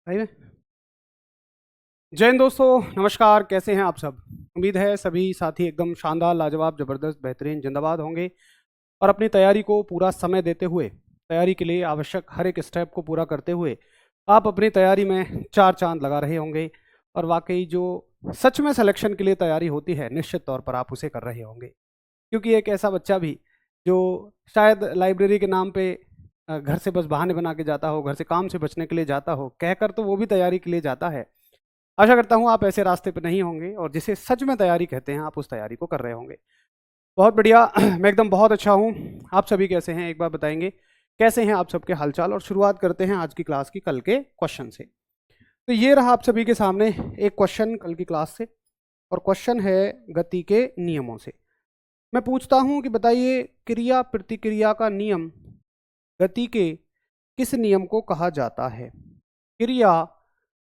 भाई में जय हिंद दोस्तों, नमस्कार। कैसे हैं आप सब? उम्मीद है सभी साथी एकदम शानदार, लाजवाब, जबरदस्त, बेहतरीन, जिंदाबाद होंगे और अपनी तैयारी को पूरा समय देते हुए, तैयारी के लिए आवश्यक हर एक स्टेप को पूरा करते हुए आप अपनी तैयारी में चार चांद लगा रहे होंगे। और वाकई जो सच में सिलेक्शन के लिए तैयारी होती है, निश्चित तौर पर आप उसे कर रहे होंगे। क्योंकि एक ऐसा बच्चा भी जो शायद लाइब्रेरी के नाम पे घर से बस बहाने बना के जाता हो, घर से काम से बचने के लिए जाता हो, कहकर तो वो भी तैयारी के लिए जाता है। आशा करता हूँ आप ऐसे रास्ते पे नहीं होंगे और जिसे सच में तैयारी कहते हैं, आप उस तैयारी को कर रहे होंगे। बहुत बढ़िया। मैं एकदम बहुत अच्छा हूँ। आप सभी कैसे हैं, एक बार बताएंगे कैसे हैं आप सबके हालचाल। और शुरुआत करते हैं आज की क्लास की कल के क्वेश्चन से। तो ये रहा आप सभी के सामने एक क्वेश्चन कल की क्लास से, और क्वेश्चन है गति के नियमों से। मैं पूछता हूँ कि बताइए, क्रिया प्रतिक्रिया का नियम गति के किस नियम को कहा जाता है? क्रिया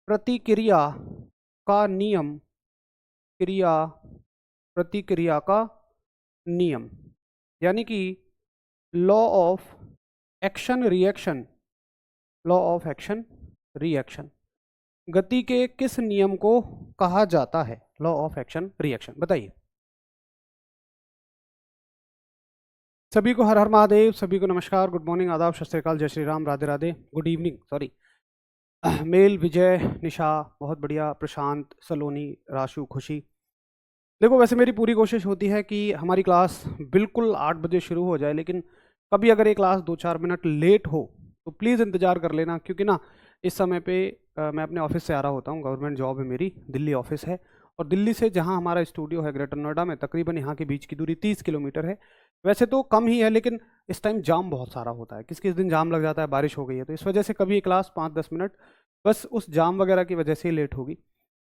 प्रतिक्रिया का नियम, क्रिया प्रतिक्रिया का नियम, यानी कि law of action reaction, law of action reaction, गति के किस नियम को कहा जाता है? लॉ ऑफ एक्शन रिएक्शन, बताइए। सभी को हर हर महादेव, सभी को नमस्कार, गुड मॉर्निंग, आदाब, सत श्री अकाल, जय Shri Ram, Radhe Radhe, good evening, sorry. मेल, विजय, निशा, बहुत बढ़िया, प्रशांत, सलोनी, राशु, खुशी। देखो, वैसे मेरी पूरी कोशिश होती है कि हमारी क्लास बिल्कुल 8 बजे शुरू हो जाए, लेकिन कभी अगर ये क्लास 2-4 मिनट लेट हो तो प्लीज़ इंतज़ार कर लेना। क्योंकि ना इस समय पे मैं अपने ऑफिस से आ रहा होता हूँ, गवर्नमेंट जॉब है मेरी, दिल्ली ऑफिस है। और दिल्ली से जहाँ हमारा स्टूडियो है ग्रेटर नोएडा में, तकरीबन यहाँ के बीच की दूरी 30 किलोमीटर है। वैसे तो कम ही है, लेकिन इस टाइम जाम बहुत सारा होता है, किस किस दिन जाम लग जाता है, बारिश हो गई है, तो इस वजह से कभी क्लास 5-10 मिनट बस उस जाम वगैरह की वजह से ही लेट होगी।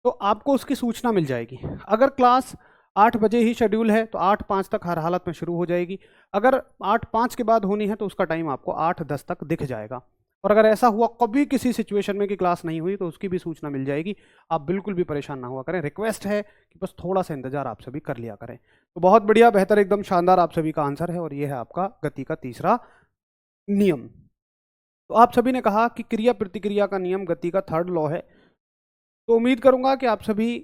तो आपको उसकी सूचना मिल जाएगी। अगर क्लास 8 बजे ही शेड्यूल है तो 8:05 तक हर हालत में शुरू हो जाएगी। अगर 8:05 के बाद होनी है तो उसका टाइम आपको 8:10 तक दिख जाएगा। और अगर ऐसा हुआ कभी किसी सिचुएशन में कि क्लास नहीं हुई तो उसकी भी सूचना मिल जाएगी। आप बिल्कुल भी परेशान ना हुआ करें, रिक्वेस्ट है कि बस थोड़ा सा इंतजार आप सभी कर लिया करें। तो बहुत बढ़िया, बेहतर, एकदम शानदार आप सभी का आंसर है, और ये है आपका गति का तीसरा नियम। तो आप सभी ने कहा कि क्रिया प्रतिक्रिया का नियम गति का थर्ड लॉ है। तो उम्मीद करूंगा कि आप सभी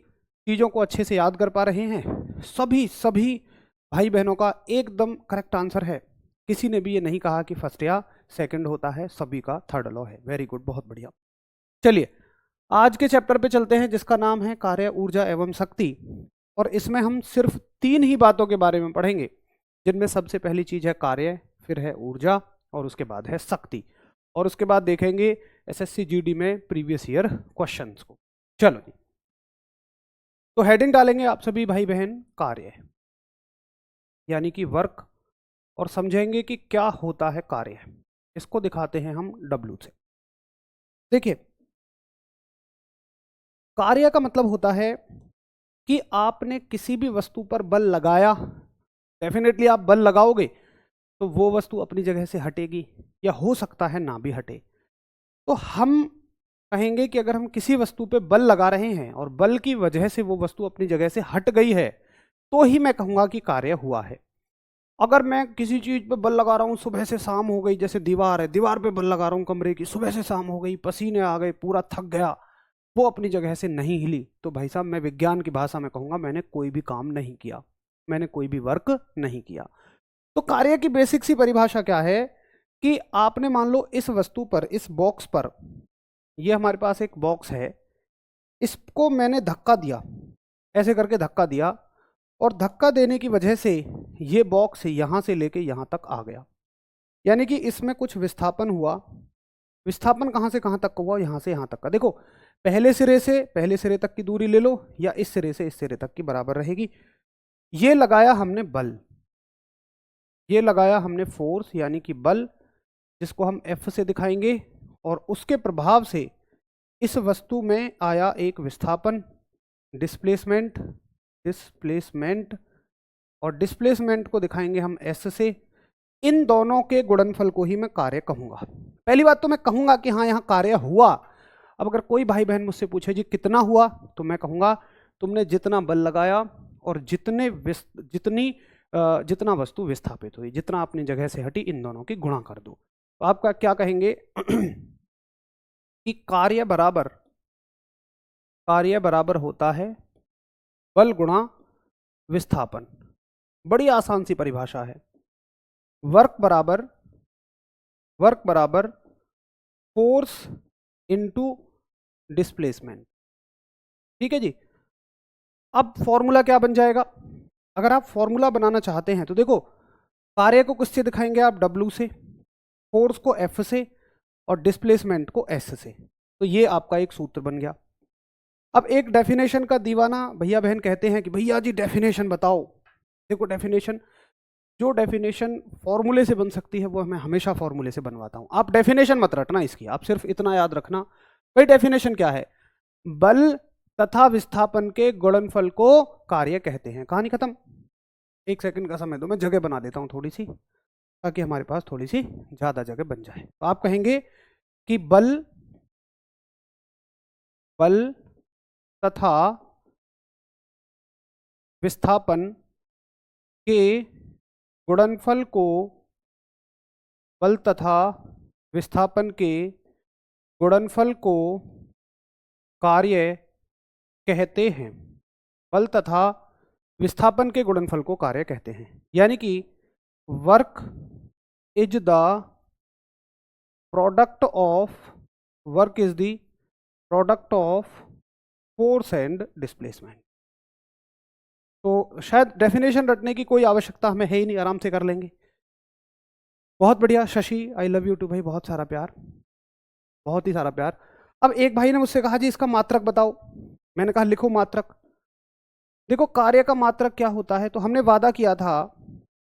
चीज़ों को अच्छे से याद कर पा रहे हैं। सभी सभी भाई बहनों का एकदम करेक्ट आंसर है। किसी ने भी ये नहीं कहा कि फर्स्ट या सेकंड होता है, सभी का थर्ड लॉ है। वेरी गुड, बहुत बढ़िया। चलिए आज के चैप्टर पे चलते हैं, जिसका नाम है कार्य, ऊर्जा एवं शक्ति। और इसमें हम सिर्फ 3 ही बातों के बारे में पढ़ेंगे, जिनमें सबसे पहली चीज है कार्य, फिर है ऊर्जा, और उसके बाद है शक्ति। और उसके बाद देखेंगे एसएससी जीडी में प्रीवियस ईयर क्वेश्चंस को। चलो जी, तो हेडिंग डालेंगे आप सभी भाई बहन कार्य, यानी कि वर्क, और समझेंगे कि क्या होता है कार्य। इसको दिखाते हैं हम डब्ल्यू से। देखिए, कार्य का मतलब होता है कि आपने किसी भी वस्तु पर बल लगाया। डेफिनेटली आप बल लगाओगे तो वो वस्तु अपनी जगह से हटेगी, या हो सकता है ना भी हटे। तो हम कहेंगे कि अगर हम किसी वस्तु पे बल लगा रहे हैं और बल की वजह से वो वस्तु अपनी जगह से हट गई है, तो ही मैं कहूंगा कि कार्य हुआ है। अगर मैं किसी चीज पे बल लगा रहा हूं, सुबह से शाम हो गई, जैसे दीवार है, दीवार पे बल लगा रहा हूं कमरे की, सुबह से शाम हो गई, पसीने आ गए, पूरा थक गया, वो अपनी जगह से नहीं हिली, तो भाई साहब मैं विज्ञान की भाषा में कहूंगा मैंने कोई भी काम नहीं किया, मैंने कोई भी वर्क नहीं किया। तो कार्य की बेसिक सी परिभाषा क्या है कि आपने मान लो इस वस्तु पर, इस बॉक्स पर, ये हमारे पास एक बॉक्स है, इसको मैंने धक्का दिया, ऐसे करके धक्का दिया, और धक्का देने की वजह से ये बॉक्स यहां से लेके यहां तक आ गया। यानी कि इसमें कुछ विस्थापन हुआ। विस्थापन कहां से कहां तक का हुआ? यहां से यहां तक का। देखो, पहले सिरे से पहले सिरे तक की दूरी ले लो, या इस सिरे से इस सिरे तक की बराबर रहेगी। ये लगाया हमने बल, ये लगाया हमने फोर्स, यानी कि बल, जिसको हम एफ से दिखाएंगे। और उसके प्रभाव से इस वस्तु में आया एक विस्थापन, डिस्प्लेसमेंट, डिस्प्लेसमेंट, और डिस्प्लेसमेंट को दिखाएंगे हम एस से। इन दोनों के गुणनफल को ही मैं कार्य कहूंगा। पहली बात तो मैं कहूंगा कि हाँ, यहां कार्य हुआ। अब अगर कोई भाई बहन मुझसे पूछे जी कितना हुआ, तो मैं कहूंगा तुमने जितना बल लगाया और जितना वस्तु विस्थापित हुई, जितना अपनी जगह से हटी, इन दोनों की गुणा कर दो। तो आपका क्या कहेंगे? कि कार्य बराबर होता है बल गुणा विस्थापन। बड़ी आसान सी परिभाषा है। वर्क बराबर फोर्स इनटू डिस्प्लेसमेंट। ठीक है जी। अब फॉर्मूला क्या बन जाएगा? अगर आप फॉर्मूला बनाना चाहते हैं तो देखो, कार्य को किससे दिखाएंगे आप? W से, फोर्स को F से और डिस्प्लेसमेंट को S से। तो ये आपका एक सूत्र बन गया। अब एक डेफिनेशन का दीवाना भैया बहन कहते हैं कि भैया जी डेफिनेशन बताओ। देखो डेफिनेशन, जो डेफिनेशन फॉर्मूले से बन सकती है वो मैं हमेशा फॉर्मूले से बनवाता हूं। आप डेफिनेशन मत रटना इसकी, आप सिर्फ इतना याद रखना। भाई डेफिनेशन क्या है? बल तथा विस्थापन के गुणनफल को कार्य कहते हैं। कहानी खत्म। एक सेकंड का समय दो, मैं जगह बना देता हूं थोड़ी सी, ताकि हमारे पास थोड़ी सी ज्यादा जगह बन जाए। तो आप कहेंगे कि बल तथा विस्थापन के गुणनफल को, बल तथा विस्थापन के गुणनफल को कार्य कहते हैं। बल तथा विस्थापन के गुणनफल को कार्य कहते हैं। यानी कि work is the product of force and displacement. तो शायद डेफिनेशन रटने की कोई आवश्यकता हमें है ही नहीं, आराम से कर लेंगे। बहुत बढ़िया Shashi, I love you too भाई, बहुत सारा प्यार, बहुत ही सारा प्यार। अब एक भाई ने मुझसे कहा जी इसका मात्रक बताओ। मैंने कहा लिखो मात्रक। देखो कार्य का मात्रक क्या होता है, तो हमने वादा किया था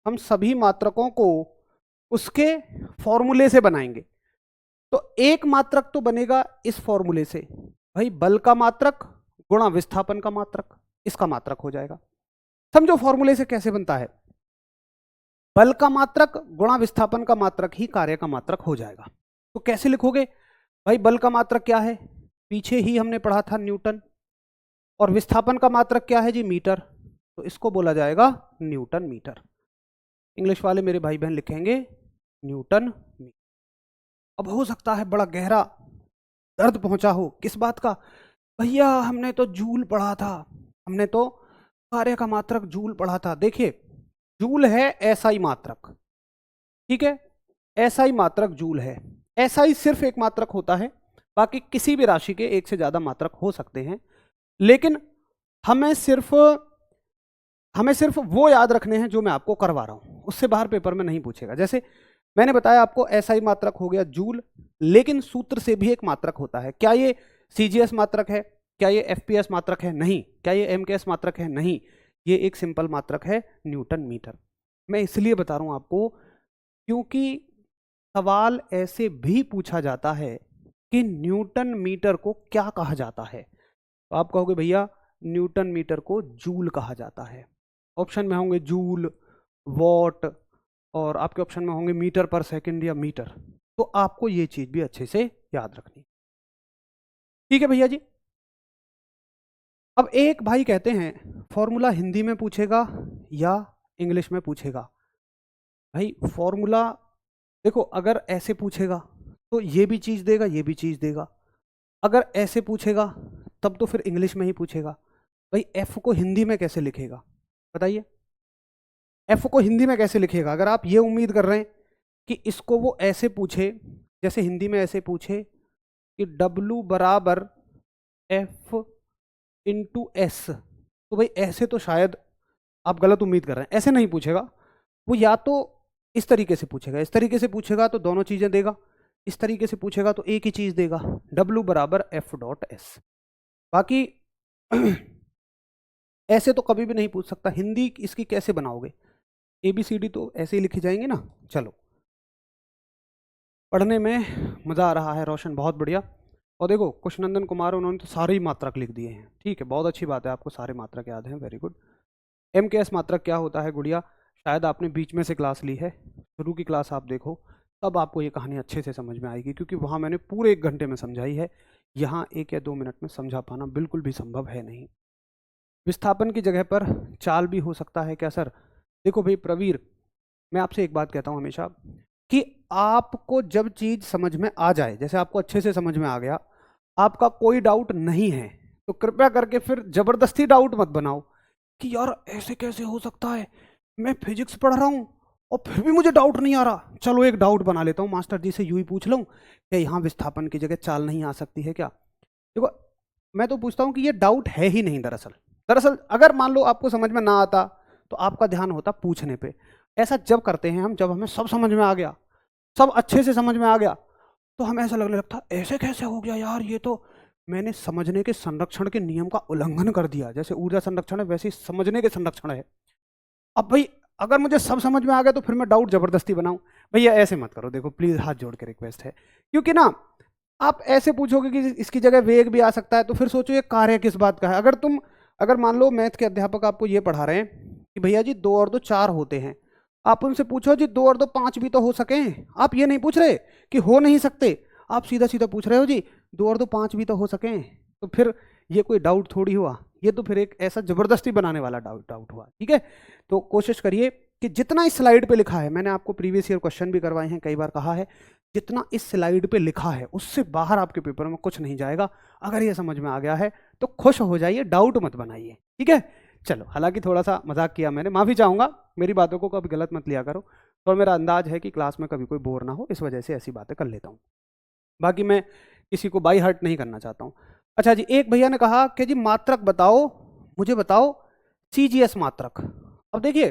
हम सभी मात्रकों को उसके फॉर्मूले से बनाएंगे। तो एक मात्रक तो बनेगा इस फॉर्मूले से, भाई बल का मात्रक गुणा विस्थापन का मात्रक, इसका मात्रक हो जाएगा। समझो फॉर्मूले से कैसे बनता है। बल का मात्रक गुणा विस्थापन का मात्रक ही कार्य का मात्रक हो जाएगा। तो कैसे लिखोगे? भाई बल का मात्रक क्या है? पीछे ही हमने पढ़ा था न्यूटन। और विस्थापन का मात्रक क्या है जी? मीटर। तो इसको बोला जाएगा न्यूटन मीटर। इंग्लिश वाले मेरे भाई बहन लिखेंगे न्यूटन मीटर। अब हो सकता है बड़ा गहरा दर्द पहुंचा हो, किस बात का? भैया हमने तो जूल पढ़ा था, हमने तो कार्य का मात्रक जूल पढ़ा था। देखिए जूल है एसआई मात्रक, ठीक है, एसआई मात्रक जूल है। एसआई सिर्फ एक मात्रक होता है, बाकी किसी भी राशि के एक से ज्यादा मात्रक हो सकते हैं, लेकिन हमें सिर्फ वो याद रखने हैं जो मैं आपको करवा रहा हूं, उससे बाहर पेपर में नहीं पूछेगा। जैसे मैंने बताया आपको एसआई मात्रक हो गया जूल, लेकिन सूत्र से भी एक मात्रक होता है। क्या ये सीजीएस मात्रक है? क्या ये एफपीएस मात्रक है? नहीं। क्या ये एमकेएस मात्रक है? नहीं। ये एक सिंपल मात्रक है न्यूटन मीटर। मैं इसलिए बता रहा हूं आपको क्योंकि सवाल ऐसे भी पूछा जाता है कि न्यूटन मीटर को क्या कहा जाता है। तो आप कहोगे भैया न्यूटन मीटर को जूल कहा जाता है। ऑप्शन में होंगे जूल, वॉट, और आपके ऑप्शन में होंगे मीटर पर सेकंड या मीटर। तो आपको ये चीज भी अच्छे से याद रखनी। ठीक है भैया जी। अब एक भाई कहते हैं फॉर्मूला हिंदी में पूछेगा या इंग्लिश में पूछेगा। भाई फॉर्मूला देखो, अगर ऐसे पूछेगा तो ये भी चीज देगा, ये भी चीज देगा। अगर ऐसे पूछेगा तब तो फिर इंग्लिश में ही पूछेगा। भाई एफ को हिंदी में कैसे लिखेगा बताइए? एफ को हिंदी में कैसे लिखेगा? अगर आप ये उम्मीद कर रहे हैं कि इसको वो ऐसे पूछे, जैसे हिंदी में ऐसे पूछे कि W बराबर F इंटू एस, तो भाई ऐसे तो शायद आप गलत उम्मीद कर रहे हैं। ऐसे नहीं पूछेगा वो, या तो इस तरीके से पूछेगा, इस तरीके से पूछेगा तो दोनों चीजें देगा, इस तरीके से पूछेगा तो एक ही चीज देगा, W बराबर F डॉट एस। बाकी ऐसे तो कभी भी नहीं पूछ सकता। हिंदी इसकी कैसे बनाओगे? ABCD तो ऐसे ही लिखी जाएंगे ना। चलो, पढ़ने में मज़ा आ रहा है रोशन, बहुत बढ़िया। और देखो कुशनंदन कुमार, उन्होंने तो सारे ही मात्रक लिख दिए हैं। ठीक है, बहुत अच्छी बात है, आपको सारे मात्रक याद हैं, वेरी गुड। MKS मात्रक क्या होता है गुड़िया? शायद आपने बीच में से क्लास ली है, शुरू की क्लास आप देखो, तब आपको ये कहानी अच्छे से समझ में आएगी, क्योंकि वहाँ मैंने पूरे 1 घंटे में समझाई है। यहाँ 1 या 2 मिनट में समझा पाना बिल्कुल भी संभव है नहीं। विस्थापन की जगह पर चाल भी हो सकता है क्या सर? देखो भाई प्रवीर, मैं आपसे एक बात कहता हूँ हमेशा कि आपको जब चीज समझ में आ जाए, जैसे आपको अच्छे से समझ में आ गया, आपका कोई डाउट नहीं है तो कृपया करके फिर जबरदस्ती डाउट मत बनाओ कि यार ऐसे कैसे हो सकता है, मैं फिजिक्स पढ़ रहा हूँ और फिर भी मुझे डाउट नहीं आ रहा। चलो एक डाउट बना लेता हूँ, मास्टर जी से यूं ही पूछ लूँ कि यहाँ विस्थापन की जगह चाल नहीं आ सकती है क्या। देखो मैं तो पूछता हूँ कि ये डाउट है ही नहीं। दरअसल दरअसल अगर मान लो आपको समझ में ना आता तो आपका ध्यान होता पूछने पे। ऐसा जब करते हैं हम, जब हमें सब समझ में आ गया, सब अच्छे से समझ में आ गया, तो हमें ऐसा लगने लगता ऐसे कैसे हो गया यार, ये तो मैंने समझने के संरक्षण के नियम का उल्लंघन कर दिया। जैसे ऊर्जा संरक्षण है वैसे ही समझने के संरक्षण है। अब भाई अगर मुझे सब समझ में आ गया तो फिर मैं डाउट जबरदस्ती बनाऊं? भैया ऐसे मत करो, देखो प्लीज हाथ जोड़ के रिक्वेस्ट है। क्योंकि ना आप ऐसे पूछोगे कि इसकी जगह वेग भी आ सकता है, तो फिर सोचो ये कार्य किस बात का है। अगर मान लो मैथ के अध्यापक आपको ये पढ़ा रहे हैं कि भैया जी 2 और 2 4 होते हैं, आप उनसे पूछो जी 2 और 2 5 भी तो हो सके। आप ये नहीं पूछ रहे कि हो नहीं सकते, आप सीधा सीधा पूछ रहे हो जी 2 और 2 5 भी तो हो सके। तो फिर ये कोई डाउट थोड़ी हुआ, ये तो फिर एक ऐसा जबरदस्ती बनाने वाला डाउट हुआ। ठीक है, तो कोशिश करिए कि जितना इस स्लाइड पे लिखा है, मैंने आपको प्रीवियस ईयर क्वेश्चन भी करवाए हैं, कई बार कहा है, जितना इस स्लाइड पे लिखा है उससे बाहर आपके पेपर में कुछ नहीं जाएगा। अगर ये समझ में आ गया है तो खुश हो जाइए, डाउट मत बनाइए। ठीक है, चलो हालांकि थोड़ा सा मजाक किया मैंने, माफी चाहूंगा, मेरी बातों को कभी गलत मत लिया करो। तो मेरा अंदाज है कि क्लास में कभी कोई बोर ना हो, इस वजह से ऐसी बातें कर लेता हूँ। बाकी मैं किसी को बाई हार्ट नहीं करना चाहता हूँ। अच्छा जी, एक भैया ने कहा कि जी मात्रक बताओ, मुझे बताओ सीजीएस मात्रक। अब देखिए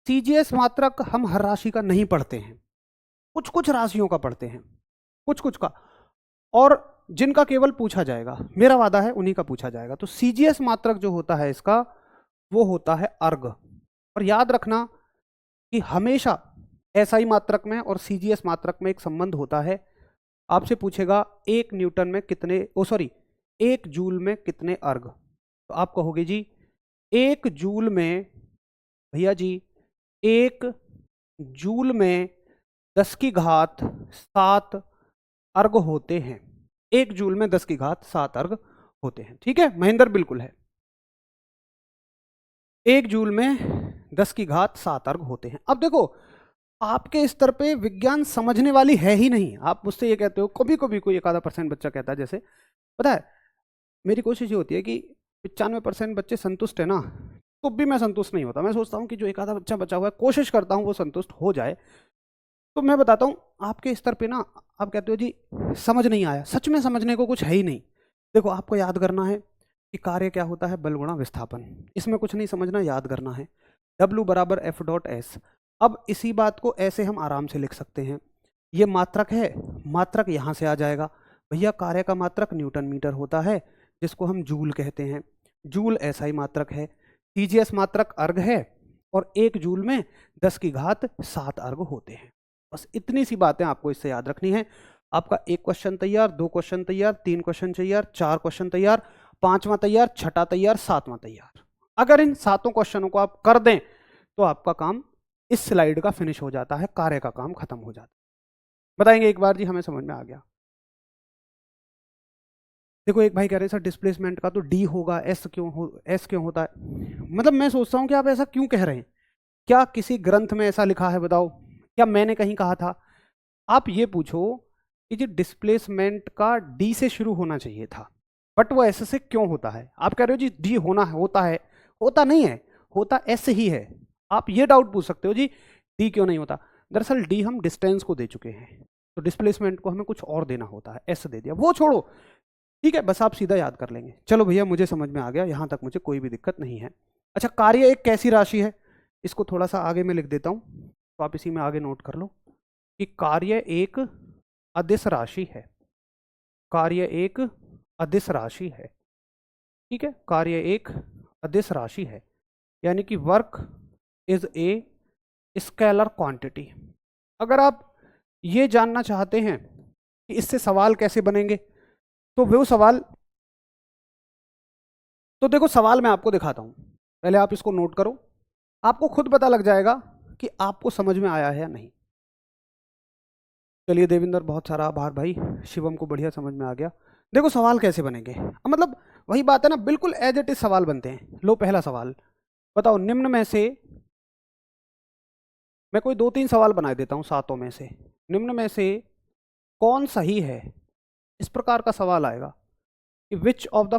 सीजीएस मात्रक हम हर राशि का नहीं पढ़ते हैं, कुछ कुछ राशियों का पढ़ते हैं, कुछ कुछ का, और जिनका केवल पूछा जाएगा, मेरा वादा है उन्हीं का पूछा जाएगा। तो सीजीएस मात्रक जो होता है इसका, वो होता है अर्ग। और याद रखना कि हमेशा एसआई मात्रक में और सीजीएस मात्रक में एक संबंध होता है। आपसे पूछेगा 1 न्यूटन में कितने, 1 जूल में कितने अर्ग, तो आप कहोगे जी 1 जूल में, भैया जी 1 जूल में 10 की घात 7 अर्ग होते हैं। 1 जूल में 10 की घात 7 अर्ग होते हैं। ठीक है महेंद्र, बिल्कुल है, 1 जूल में 10 की घात 7 अर्ग होते हैं। अब देखो आपके स्तर पे विज्ञान समझने वाली है ही नहीं। आप मुझसे ये कहते हो, कभी कभी कोई 1-आधा% बच्चा कहता है, जैसे पता है मेरी कोशिश ये होती है कि 95% बच्चे संतुष्ट है ना, तो भी मैं संतुष्ट नहीं होता। मैं सोचता हूँ कि जो 1-आधा बच्चा बचा हुआ है, कोशिश करता हूँ वो संतुष्ट हो जाए। तो मैं बताता हूँ आपके स्तर पे ना, आप कहते हो जी समझ नहीं आया, सच में समझने को कुछ है ही नहीं। देखो आपको याद करना है कि कार्य क्या होता है, बल गुणा विस्थापन, इसमें कुछ नहीं समझना, याद करना है W बराबर F डॉट S। अब इसी बात को ऐसे हम आराम से लिख सकते हैं, ये मात्रक है, मात्रक यहाँ से आ जाएगा, भैया कार्य का मात्रक न्यूटन मीटर होता है जिसको हम जूल कहते हैं, जूल SI मात्रक है, सीजीएस मात्रक अर्ग है, और 1 जूल में 10 की घात 7 अर्ग होते हैं। बस इतनी सी बातें आपको इससे याद रखनी है। आपका 1 क्वेश्चन तैयार, 2 क्वेश्चन तैयार, 3 क्वेश्चन तैयार, 4 क्वेश्चन तैयार, 5वां तैयार, 6ठा तैयार, 7वां तैयार। अगर इन 7 क्वेश्चनों को आप कर दें तो आपका काम इस स्लाइड का फिनिश हो जाता है, कार्य का काम खत्म हो जाता है। बताएंगे एक बार जी, हमें समझ में आ गया। देखो एक भाई कह रहे हैं सर डिस्प्लेसमेंट का तो डी होगा, एस क्यों होता है। मतलब मैं सोचता हूँ कि आप ऐसा क्यों कह रहे हैं, क्या किसी ग्रंथ में ऐसा लिखा है बताओ, क्या मैंने कहीं कहा था। आप ये पूछो कि जी डिस्प्लेसमेंट का डी से शुरू होना चाहिए था, बट वो एस से क्यों होता है। आप कह रहे हो जी डी होना होता है, होता नहीं है, होता एस ही है। आप ये डाउट पूछ सकते हो जी डी क्यों नहीं होता। दरअसल डी हम डिस्टेंस को दे चुके हैं, तो डिस्प्लेसमेंट को हमें कुछ और देना होता है, एस दे दिया, वो छोड़ो। ठीक है, बस आप सीधा याद कर लेंगे। चलो भैया मुझे समझ में आ गया, यहां तक मुझे कोई भी दिक्कत नहीं है। अच्छा कार्य एक कैसी राशि है, इसको थोड़ा सा आगे मैं लिख देता हूं, तो आप इसी में आगे नोट कर लो कि कार्य एक अदिश राशि है, कार्य एक अदिश राशि है। ठीक है, कार्य एक अदिश राशि है, यानी कि work is a scalar quantity. अगर आप ये जानना चाहते हैं कि इससे सवाल कैसे बनेंगे, तो वो सवाल, तो देखो सवाल मैं आपको दिखाता हूं, पहले आप इसको नोट करो, आपको खुद पता लग जाएगा कि आपको समझ में आया है या नहीं। चलिए देविंदर बहुत सारा आभार भाई, शिवम को बढ़िया समझ में आ गया। देखो सवाल कैसे बनेंगे, मतलब वही बात है ना, बिल्कुल एज इट इज सवाल बनते हैं। लो पहला सवाल, बताओ निम्न में से, मैं कोई 2-3 सवाल बना देता हूं 7 में से, निम्न में से कौन सही है, इस प्रकार का सवाल आएगा। Which of the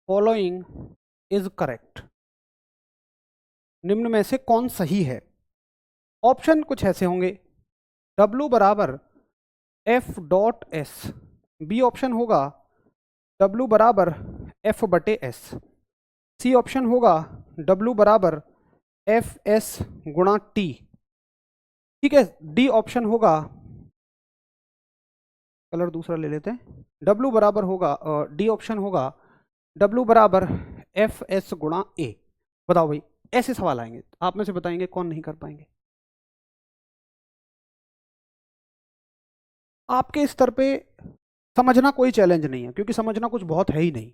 following is correct, निम्न में से कौन सही है। ऑप्शन कुछ ऐसे होंगे, W बराबर F dot S, B option होगा W बराबर F बटे एस, सी ऑप्शन होगा W बराबर एफ एस गुणा टी, ठीक है, डी ऑप्शन होगा, कलर दूसरा ले लेते हैं, W बराबर होगा डी ऑप्शन होगा W बराबर एफ एस गुणा ए। बताओ भाई, ऐसे सवाल आएंगे, आप में से बताएंगे कौन नहीं कर पाएंगे। आपके स्तर पे समझना कोई चैलेंज नहीं है, क्योंकि समझना कुछ बहुत है ही नहीं।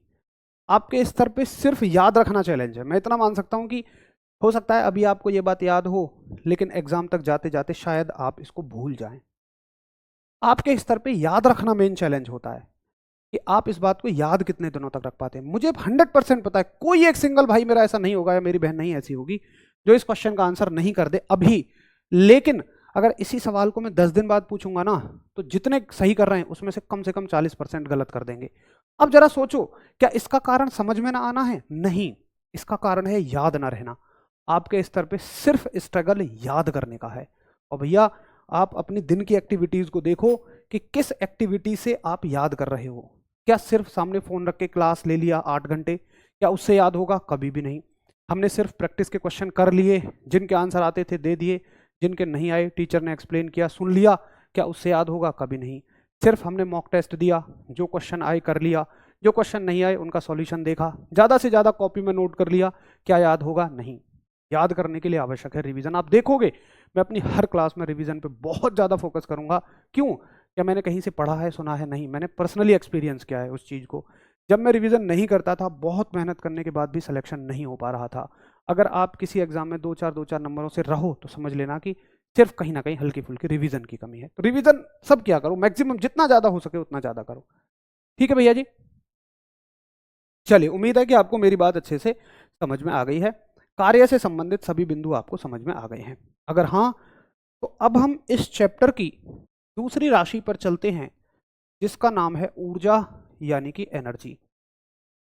आपके स्तर पे सिर्फ याद रखना चैलेंज है। मैं इतना मान सकता हूं कि हो सकता है अभी आपको ये बात याद हो, लेकिन एग्जाम तक जाते जाते शायद आप इसको भूल जाएं। आपके स्तर पे याद रखना मेन चैलेंज होता है कि आप इस बात को याद कितने दिनों तक रख पाते हैं। मुझे 100% पता है, कोई एक सिंगल भाई मेरा ऐसा नहीं होगा या मेरी बहन नहीं ऐसी होगी जो इस क्वेश्चन का आंसर नहीं कर दे अभी। लेकिन अगर इसी सवाल को मैं 10 दिन बाद पूछूंगा ना, तो जितने सही कर रहे हैं उसमें से कम 40% गलत कर देंगे। अब जरा सोचो, क्या इसका कारण समझ में ना आना है? नहीं, इसका कारण है याद ना रहना। आपके स्तर पे सिर्फ स्ट्रगल याद करने का है। और भैया, आप अपनी दिन की एक्टिविटीज को देखो कि किस एक्टिविटी से आप याद कर रहे हो। क्या सिर्फ सामने फोन रख के क्लास ले लिया 8 घंटे, क्या उससे याद होगा? कभी भी नहीं। हमने सिर्फ प्रैक्टिस के क्वेश्चन कर लिए, जिनके आंसर आते थे दे दिए, जिनके नहीं आए टीचर ने एक्सप्लेन किया सुन लिया, क्या उससे याद होगा? कभी नहीं। सिर्फ हमने मॉक टेस्ट दिया, जो क्वेश्चन आए कर लिया, जो क्वेश्चन नहीं आए उनका सॉल्यूशन देखा, ज़्यादा से ज़्यादा कॉपी में नोट कर लिया, क्या याद होगा? नहीं। याद करने के लिए आवश्यक है रिवीजन। आप देखोगे मैं अपनी हर क्लास में रिवीजन पे बहुत ज़्यादा फोकस करूंगा। क्यों? क्या मैंने कहीं से पढ़ा है सुना है? नहीं, मैंने पर्सनली एक्सपीरियंस किया है उस चीज़ को। जब मैं रिवीजन नहीं करता था, बहुत मेहनत करने के बाद भी सिलेक्शन नहीं हो पा रहा था। अगर आप किसी एग्जाम में 2-4 नंबरों से रहो तो समझ लेना कि सिर्फ कहीं ना कहीं हल्की फुल्की रिवीजन की कमी है। तो रिवीजन सब क्या करो, मैक्सिमम जितना ज़्यादा हो सके उतना ज़्यादा करो। ठीक है भैया जी, चलिए, उम्मीद है कि आपको मेरी बात अच्छे से समझ में आ गई है। कार्य से संबंधित सभी बिंदु आपको समझ में आ गए हैं। अगर हाँ, तो अब हम इस चैप्टर की दूसरी राशि पर चलते हैं, जिसका नाम है ऊर्जा यानी कि एनर्जी।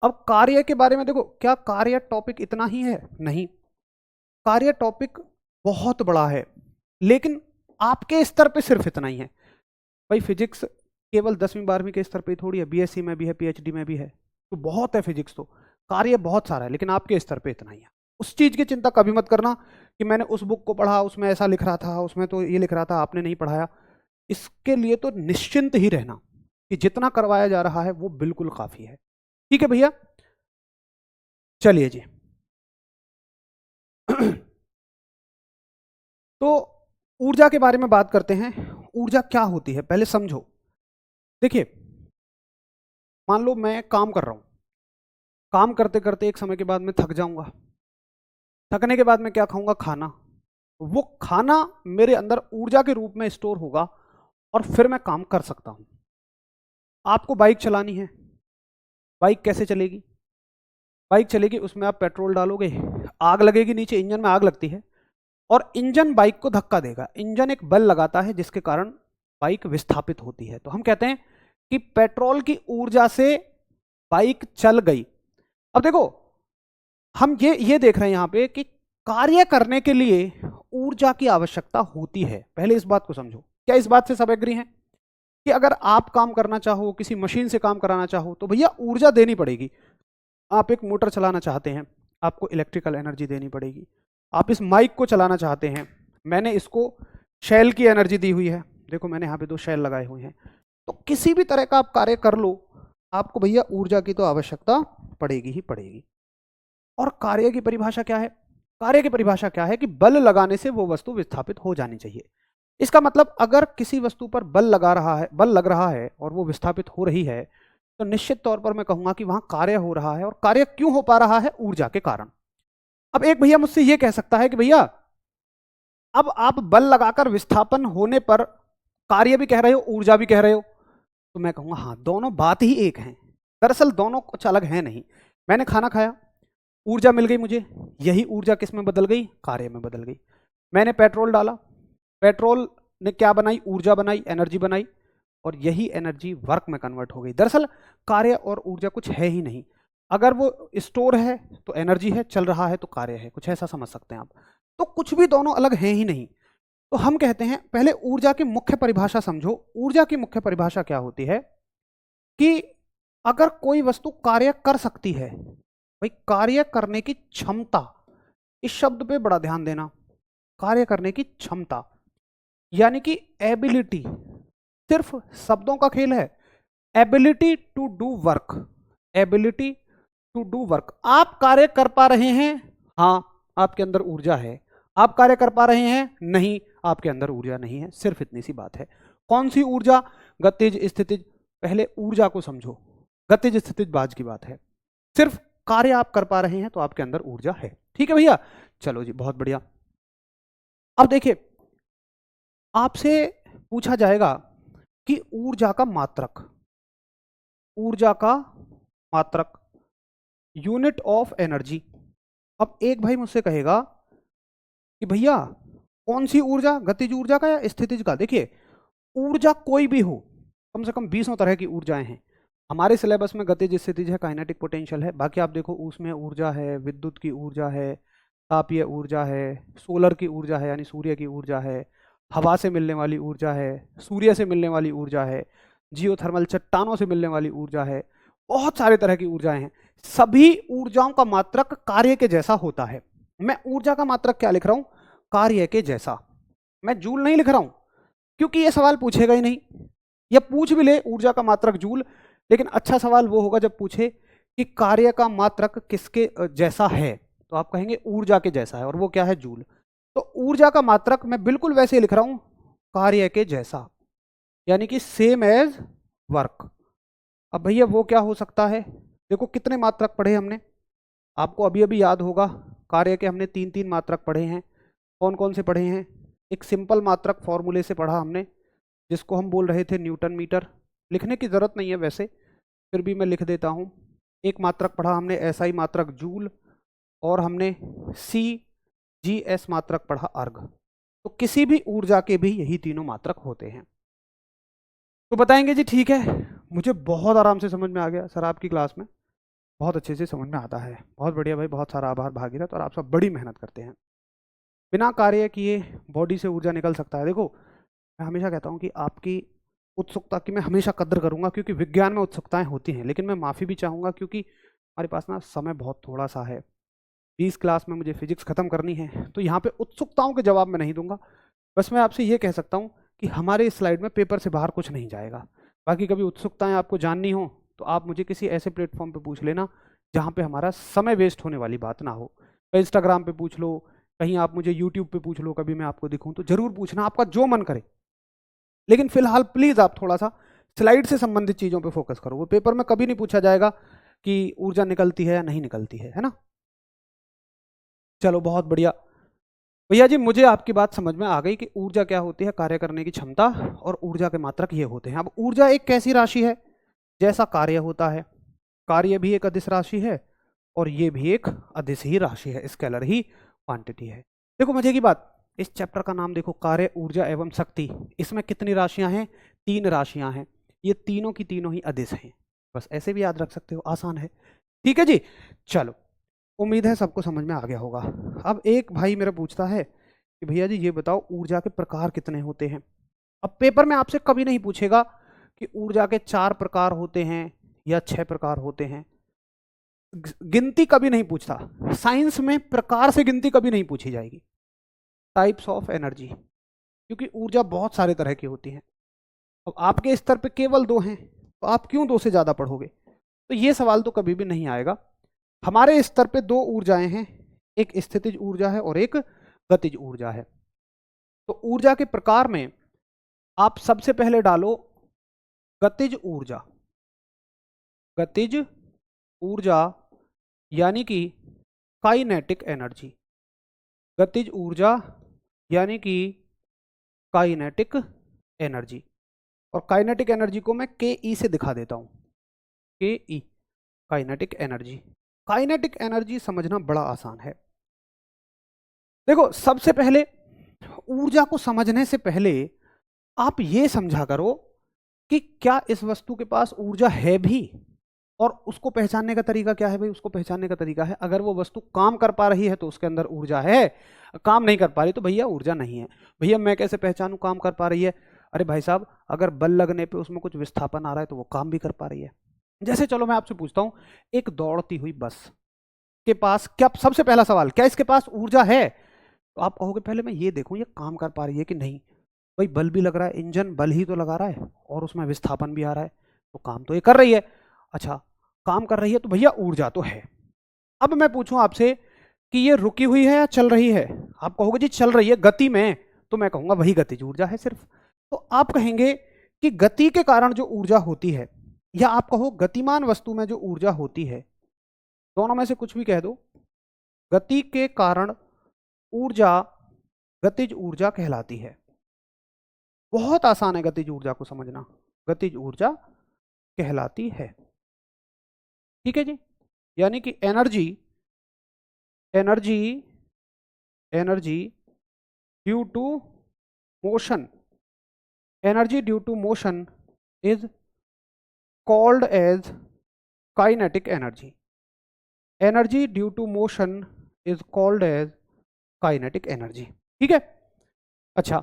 अब कार्य के बारे में देखो, क्या कार्य टॉपिक इतना ही है? नहीं, कार्य टॉपिक बहुत बड़ा है, लेकिन आपके स्तर पे सिर्फ इतना ही है। भाई फिजिक्स केवल 10वीं 12वीं के स्तर पे थोड़ी है, बीएससी में भी है, पीएचडी में भी है, तो बहुत है फिजिक्स। तो कार्य बहुत सारा है, लेकिन आपके स्तर पे इतना ही है। उस चीज की चिंता कभी मत करना कि मैंने उस बुक को पढ़ा, उसमें ऐसा लिख रहा था, उसमें तो ये लिख रहा था, आपने नहीं पढ़ाया। इसके लिए तो निश्चिंत ही रहना कि जितना करवाया जा रहा है वो बिल्कुल काफी है। ठीक है भैया, चलिए जी। तो ऊर्जा के बारे में बात करते हैं। ऊर्जा क्या होती है पहले समझो। देखिए, मान लो मैं काम कर रहा हूं, काम करते करते एक समय के बाद मैं थक जाऊंगा। थकने के बाद मैं क्या खाऊंगा? खाना। वो खाना मेरे अंदर ऊर्जा के रूप में स्टोर होगा और फिर मैं काम कर सकता हूं। आपको बाइक चलानी है, बाइक कैसे चलेगी? बाइक चलेगी, उसमें आप पेट्रोल डालोगे, आग लगेगी, नीचे इंजन में आग लगती है और इंजन बाइक को धक्का देगा। इंजन एक बल लगाता है जिसके कारण बाइक विस्थापित होती है। तो हम कहते हैं कि पेट्रोल की ऊर्जा से बाइक चल गई। अब देखो, हम ये देख रहे हैं यहां पे कि कार्य करने के लिए ऊर्जा की आवश्यकता होती है। पहले इस बात को समझो। क्या इस बात से सब एग्री हैं कि अगर आप काम करना चाहो, किसी मशीन से काम कराना चाहो, तो भैया ऊर्जा देनी पड़ेगी। आप एक मोटर चलाना चाहते हैं, आपको इलेक्ट्रिकल एनर्जी देनी पड़ेगी। आप इस माइक को चलाना चाहते हैं, मैंने इसको शेल की एनर्जी दी हुई है। देखो मैंने यहाँ पे 2 शेल लगाए हुए हैं। तो किसी भी तरह का आप कार्य कर लो, आपको भैया ऊर्जा की तो आवश्यकता पड़ेगी ही पड़ेगी। और कार्य की परिभाषा क्या है? कार्य की परिभाषा क्या है कि बल लगाने से वो वस्तु विस्थापित हो जानी चाहिए। इसका मतलब अगर किसी वस्तु पर बल लग रहा है और वो विस्थापित हो रही है, तो निश्चित तौर पर मैं कहूंगा कि वहां कार्य हो रहा है। और कार्य क्यों हो पा रहा है? ऊर्जा के कारण। अब एक भैया मुझसे ये कह सकता है कि भैया अब आप बल लगाकर विस्थापन होने पर कार्य भी कह रहे हो, ऊर्जा भी कह रहे हो। तो मैं कहूंगा हाँ, दोनों बात ही एक है। दरअसल दोनों कुछ अलग है नहीं। मैंने खाना खाया, ऊर्जा मिल गई मुझे, यही ऊर्जा किस में बदल गई? कार्य में बदल गई। मैंने पेट्रोल डाला, पेट्रोल ने क्या बनाई, ऊर्जा बनाई, एनर्जी बनाई, और यही एनर्जी वर्क में कन्वर्ट हो गई। दरअसल कार्य और ऊर्जा कुछ है ही नहीं। अगर वो स्टोर है तो एनर्जी है, चल रहा है तो कार्य है, कुछ ऐसा समझ सकते हैं आप। तो कुछ भी दोनों अलग हैं ही नहीं। तो हम कहते हैं पहले ऊर्जा की मुख्य परिभाषा समझो। ऊर्जा की मुख्य परिभाषा क्या होती है कि अगर कोई वस्तु कार्य कर सकती है, भाई कार्य करने की क्षमता, इस शब्द पे बड़ा ध्यान देना, कार्य करने की क्षमता यानी कि एबिलिटी, सिर्फ शब्दों का खेल है। Ability to do work, ability to do work. आप कार्य कर पा रहे हैं, हाँ आपके अंदर ऊर्जा है। आप कार्य कर पा रहे हैं, नहीं आपके अंदर ऊर्जा नहीं है। सिर्फ इतनी सी बात है। कौन सी ऊर्जा? गतिज, स्थितिज। पहले ऊर्जा को समझो, गतिज स्थितिज बाज की बात है। सिर्फ कार्य आप कर पा रहे हैं तो आपके अंदर ऊर्जा है। ठीक है भैया, चलो जी बहुत बढ़िया। अब देखिए, आपसे पूछा जाएगा कि ऊर्जा का मात्रक, ऊर्जा का मात्रक, यूनिट ऑफ एनर्जी। अब एक भाई मुझसे कहेगा कि भैया कौन सी ऊर्जा, गतिज ऊर्जा का या स्थितिज का? देखिए ऊर्जा कोई भी हो, कम से कम 20 तरह की ऊर्जाएं हैं। हमारे सिलेबस में गतिज, स्थितिज है, काइनेटिक, पोटेंशियल है। बाकी आप देखो उसमें ऊर्जा है, विद्युत की ऊर्जा है, तापीय ऊर्जा है, सोलर की ऊर्जा है यानी सूर्य की ऊर्जा है, हवा से मिलने वाली ऊर्जा है, सूर्य से मिलने वाली ऊर्जा है, जियोथर्मल चट्टानों से मिलने वाली ऊर्जा है। बहुत सारे तरह की ऊर्जाएं हैं। सभी ऊर्जाओं का मात्रक कार्य के जैसा होता है। मैं ऊर्जा का मात्रक क्या लिख रहा हूं? कार्य के जैसा। मैं जूल नहीं लिख रहा हूं, क्योंकि यह सवाल पूछेगा ही नहीं। या पूछ भी ले ऊर्जा का मात्रक जूल, लेकिन अच्छा सवाल वो होगा जब पूछे कि कार्य का मात्रक किसके जैसा है, तो आप कहेंगे ऊर्जा के जैसा है, और वो क्या है? जूल। तो ऊर्जा का मात्रक मैं बिल्कुल वैसे लिख रहा हूं, कार्य के जैसा, यानी कि सेम एज वर्क। अब भैया वो क्या हो सकता है? देखो कितने मात्रक पढ़े हमने, आपको अभी अभी याद होगा। कार्य के हमने 3 मात्रक पढ़े हैं। कौन कौन से पढ़े हैं? एक सिंपल मात्रक फॉर्मूले से पढ़ा हमने, जिसको हम बोल रहे थे न्यूटन मीटर। लिखने की जरूरत नहीं है वैसे, फिर भी मैं लिख देता हूं। एक मात्रक पढ़ा हमने एसआई मात्रक जूल, और हमने CGS मात्रक पढ़ा अर्ग। तो किसी भी ऊर्जा के भी यही तीनों मात्रक होते हैं। तो बताएंगे जी ठीक है, मुझे बहुत आराम से समझ में आ गया सर, आपकी क्लास में बहुत अच्छे से समझ में आता है। बहुत बढ़िया भाई, बहुत सारा आभार भागीरथ, और आप सब बड़ी मेहनत करते हैं। बिना कार्य किए बॉडी से ऊर्जा निकल सकता है। देखो मैं हमेशा कहता हूँ कि आपकी उत्सुकता की मैं हमेशा कद्र करूंगा, क्योंकि विज्ञान में उत्सुकताएं होती हैं, लेकिन मैं माफ़ी भी चाहूँगा क्योंकि हमारे पास ना समय बहुत थोड़ा सा है। 20 क्लास में मुझे फिजिक्स खत्म करनी है, तो यहाँ पे उत्सुकताओं के जवाब मैं नहीं दूंगा। बस मैं आपसे ये कह सकता हूँ कि हमारे इस स्लाइड में पेपर से बाहर कुछ नहीं जाएगा। बाकी कभी उत्सुकताएं आपको जाननी हो तो आप मुझे किसी ऐसे प्लेटफॉर्म पे पूछ लेना जहाँ पे हमारा समय वेस्ट होने वाली बात ना हो। इंस्टाग्राम पे पूछ लो, कहीं आप मुझे यूट्यूब पे पूछ लो, कभी मैं आपको दिखूँ तो जरूर पूछना, आपका जो मन करे। लेकिन फिलहाल प्लीज आप थोड़ा सा स्लाइड से संबंधित चीजों पे फोकस करो। वो पेपर में कभी नहीं पूछा जाएगा कि ऊर्जा निकलती है या नहीं निकलती है ना। चलो बहुत बढ़िया भैया जी, मुझे आपकी बात समझ में आ गई कि ऊर्जा क्या होती है, कार्य करने की क्षमता, और ऊर्जा के मात्रक ये होते हैं। अब ऊर्जा एक कैसी राशि है? जैसा कार्य होता है, कार्य भी एक अदिश राशि है और ये भी एक अदिश ही राशि है, स्केलर ही क्वांटिटी है। देखो मजे की बात, इस चैप्टर का नाम देखो, कार्य, ऊर्जा एवं शक्ति। इसमें कितनी राशियां हैं? 3 राशियां हैं। ये तीनों की तीनों ही अदिश हैं। बस ऐसे भी याद रख सकते हो, आसान है। ठीक है जी, चलो उम्मीद है सबको समझ में आ गया होगा। अब एक भाई मेरा पूछता है कि भैया जी ये बताओ ऊर्जा के प्रकार कितने होते हैं। अब पेपर में आपसे कभी नहीं पूछेगा कि ऊर्जा के 4 प्रकार होते हैं या 6 प्रकार होते हैं, गिनती कभी नहीं पूछता। साइंस में प्रकार से गिनती कभी नहीं पूछी जाएगी। टाइप्स ऑफ एनर्जी, क्योंकि ऊर्जा बहुत सारे तरह की होती है। अब आपके स्तर पे केवल 2 हैं, तो आप क्यों 2 से ज्यादा पढ़ोगे? तो ये सवाल तो कभी भी नहीं आएगा। हमारे स्तर पे 2 ऊर्जाएं हैं, एक स्थितिज ऊर्जा है और एक गतिज ऊर्जा है। तो ऊर्जा के प्रकार में आप सबसे पहले डालो गतिज ऊर्जा। गतिज ऊर्जा यानी कि काइनेटिक एनर्जी। गतिज ऊर्जा यानी कि काइनेटिक एनर्जी। और काइनेटिक एनर्जी को मैं के से दिखा देता हूं। के काइनेटिक एनर्जी। काइनेटिक एनर्जी समझना बड़ा आसान है। देखो सबसे पहले ऊर्जा को समझने से पहले आप ये समझा करो कि क्या इस वस्तु के पास ऊर्जा है भी, और उसको पहचानने का तरीका क्या है भाई? उसको पहचानने का तरीका है, अगर वो वस्तु काम कर पा रही है तो उसके अंदर ऊर्जा है, काम नहीं कर पा रही तो भैया ऊर्जा नहीं है। भैया मैं कैसे पहचानूं काम कर पा रही है? अरे भाई साहब, अगर बल लगने पे उसमें कुछ विस्थापन आ रहा है तो वो काम भी कर पा रही है। जैसे चलो मैं आपसे पूछता हूं, एक दौड़ती हुई बस के पास क्या, सबसे पहला सवाल, क्या इसके पास ऊर्जा है? तो आप कहोगे पहले मैं ये देखूं ये काम कर पा रही है कि नहीं। भाई बल भी लग रहा है, इंजन बल ही तो लगा रहा है और उसमें विस्थापन भी आ रहा है, तो काम तो ये कर रही है। अच्छा, काम कर रही है तो भैया ऊर्जा तो है। अब मैं पूछूं आपसे कि ये रुकी हुई है या चल रही है? आप कहोगे जी चल रही है गति में, तो मैं कहूंगा वही गतिज ऊर्जा है सिर्फ। तो आप कहेंगे कि गति के कारण जो ऊर्जा होती है, या आप कहो गतिमान वस्तु में जो ऊर्जा होती है, दोनों में से कुछ भी कह दो, गति के कारण ऊर्जा गतिज ऊर्जा कहलाती है। बहुत आसान है गतिज ऊर्जा को समझना, गतिज ऊर्जा कहलाती है। ठीक है जी, यानी कि energy energy energy due to motion, energy due to motion is called as kinetic energy. Energy due to motion is called as kinetic energy. ठीक है, अच्छा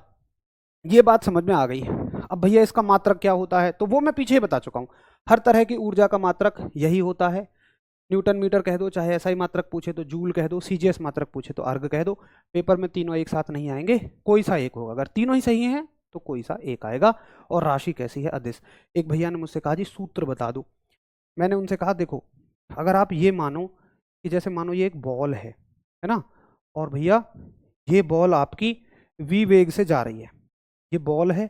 ये बात समझ में आ गई। अब भैया इसका मात्रक क्या होता है? तो वो मैं पीछे ही बता चुका हूं, हर तरह की ऊर्जा का मात्रक यही होता है। न्यूटन मीटर कह दो, चाहे एसआई मात्रक पूछे तो जूल कह दो, सीजीएस मात्रक पूछे तो अर्ग कह दो। पेपर में तीनों एक साथ नहीं आएंगे, कोई सा एक होगा, अगर तीनों ही सही हैं तो कोई सा एक आएगा। और राशि कैसी है? अदिश। एक भैया ने मुझसे कहा जी सूत्र बता दो। मैंने उनसे कहा देखो, अगर आप ये मानो कि जैसे मानो ये एक बॉल है ना, और भैया ये बॉल आपकी v वेग से जा रही है, ये बॉल है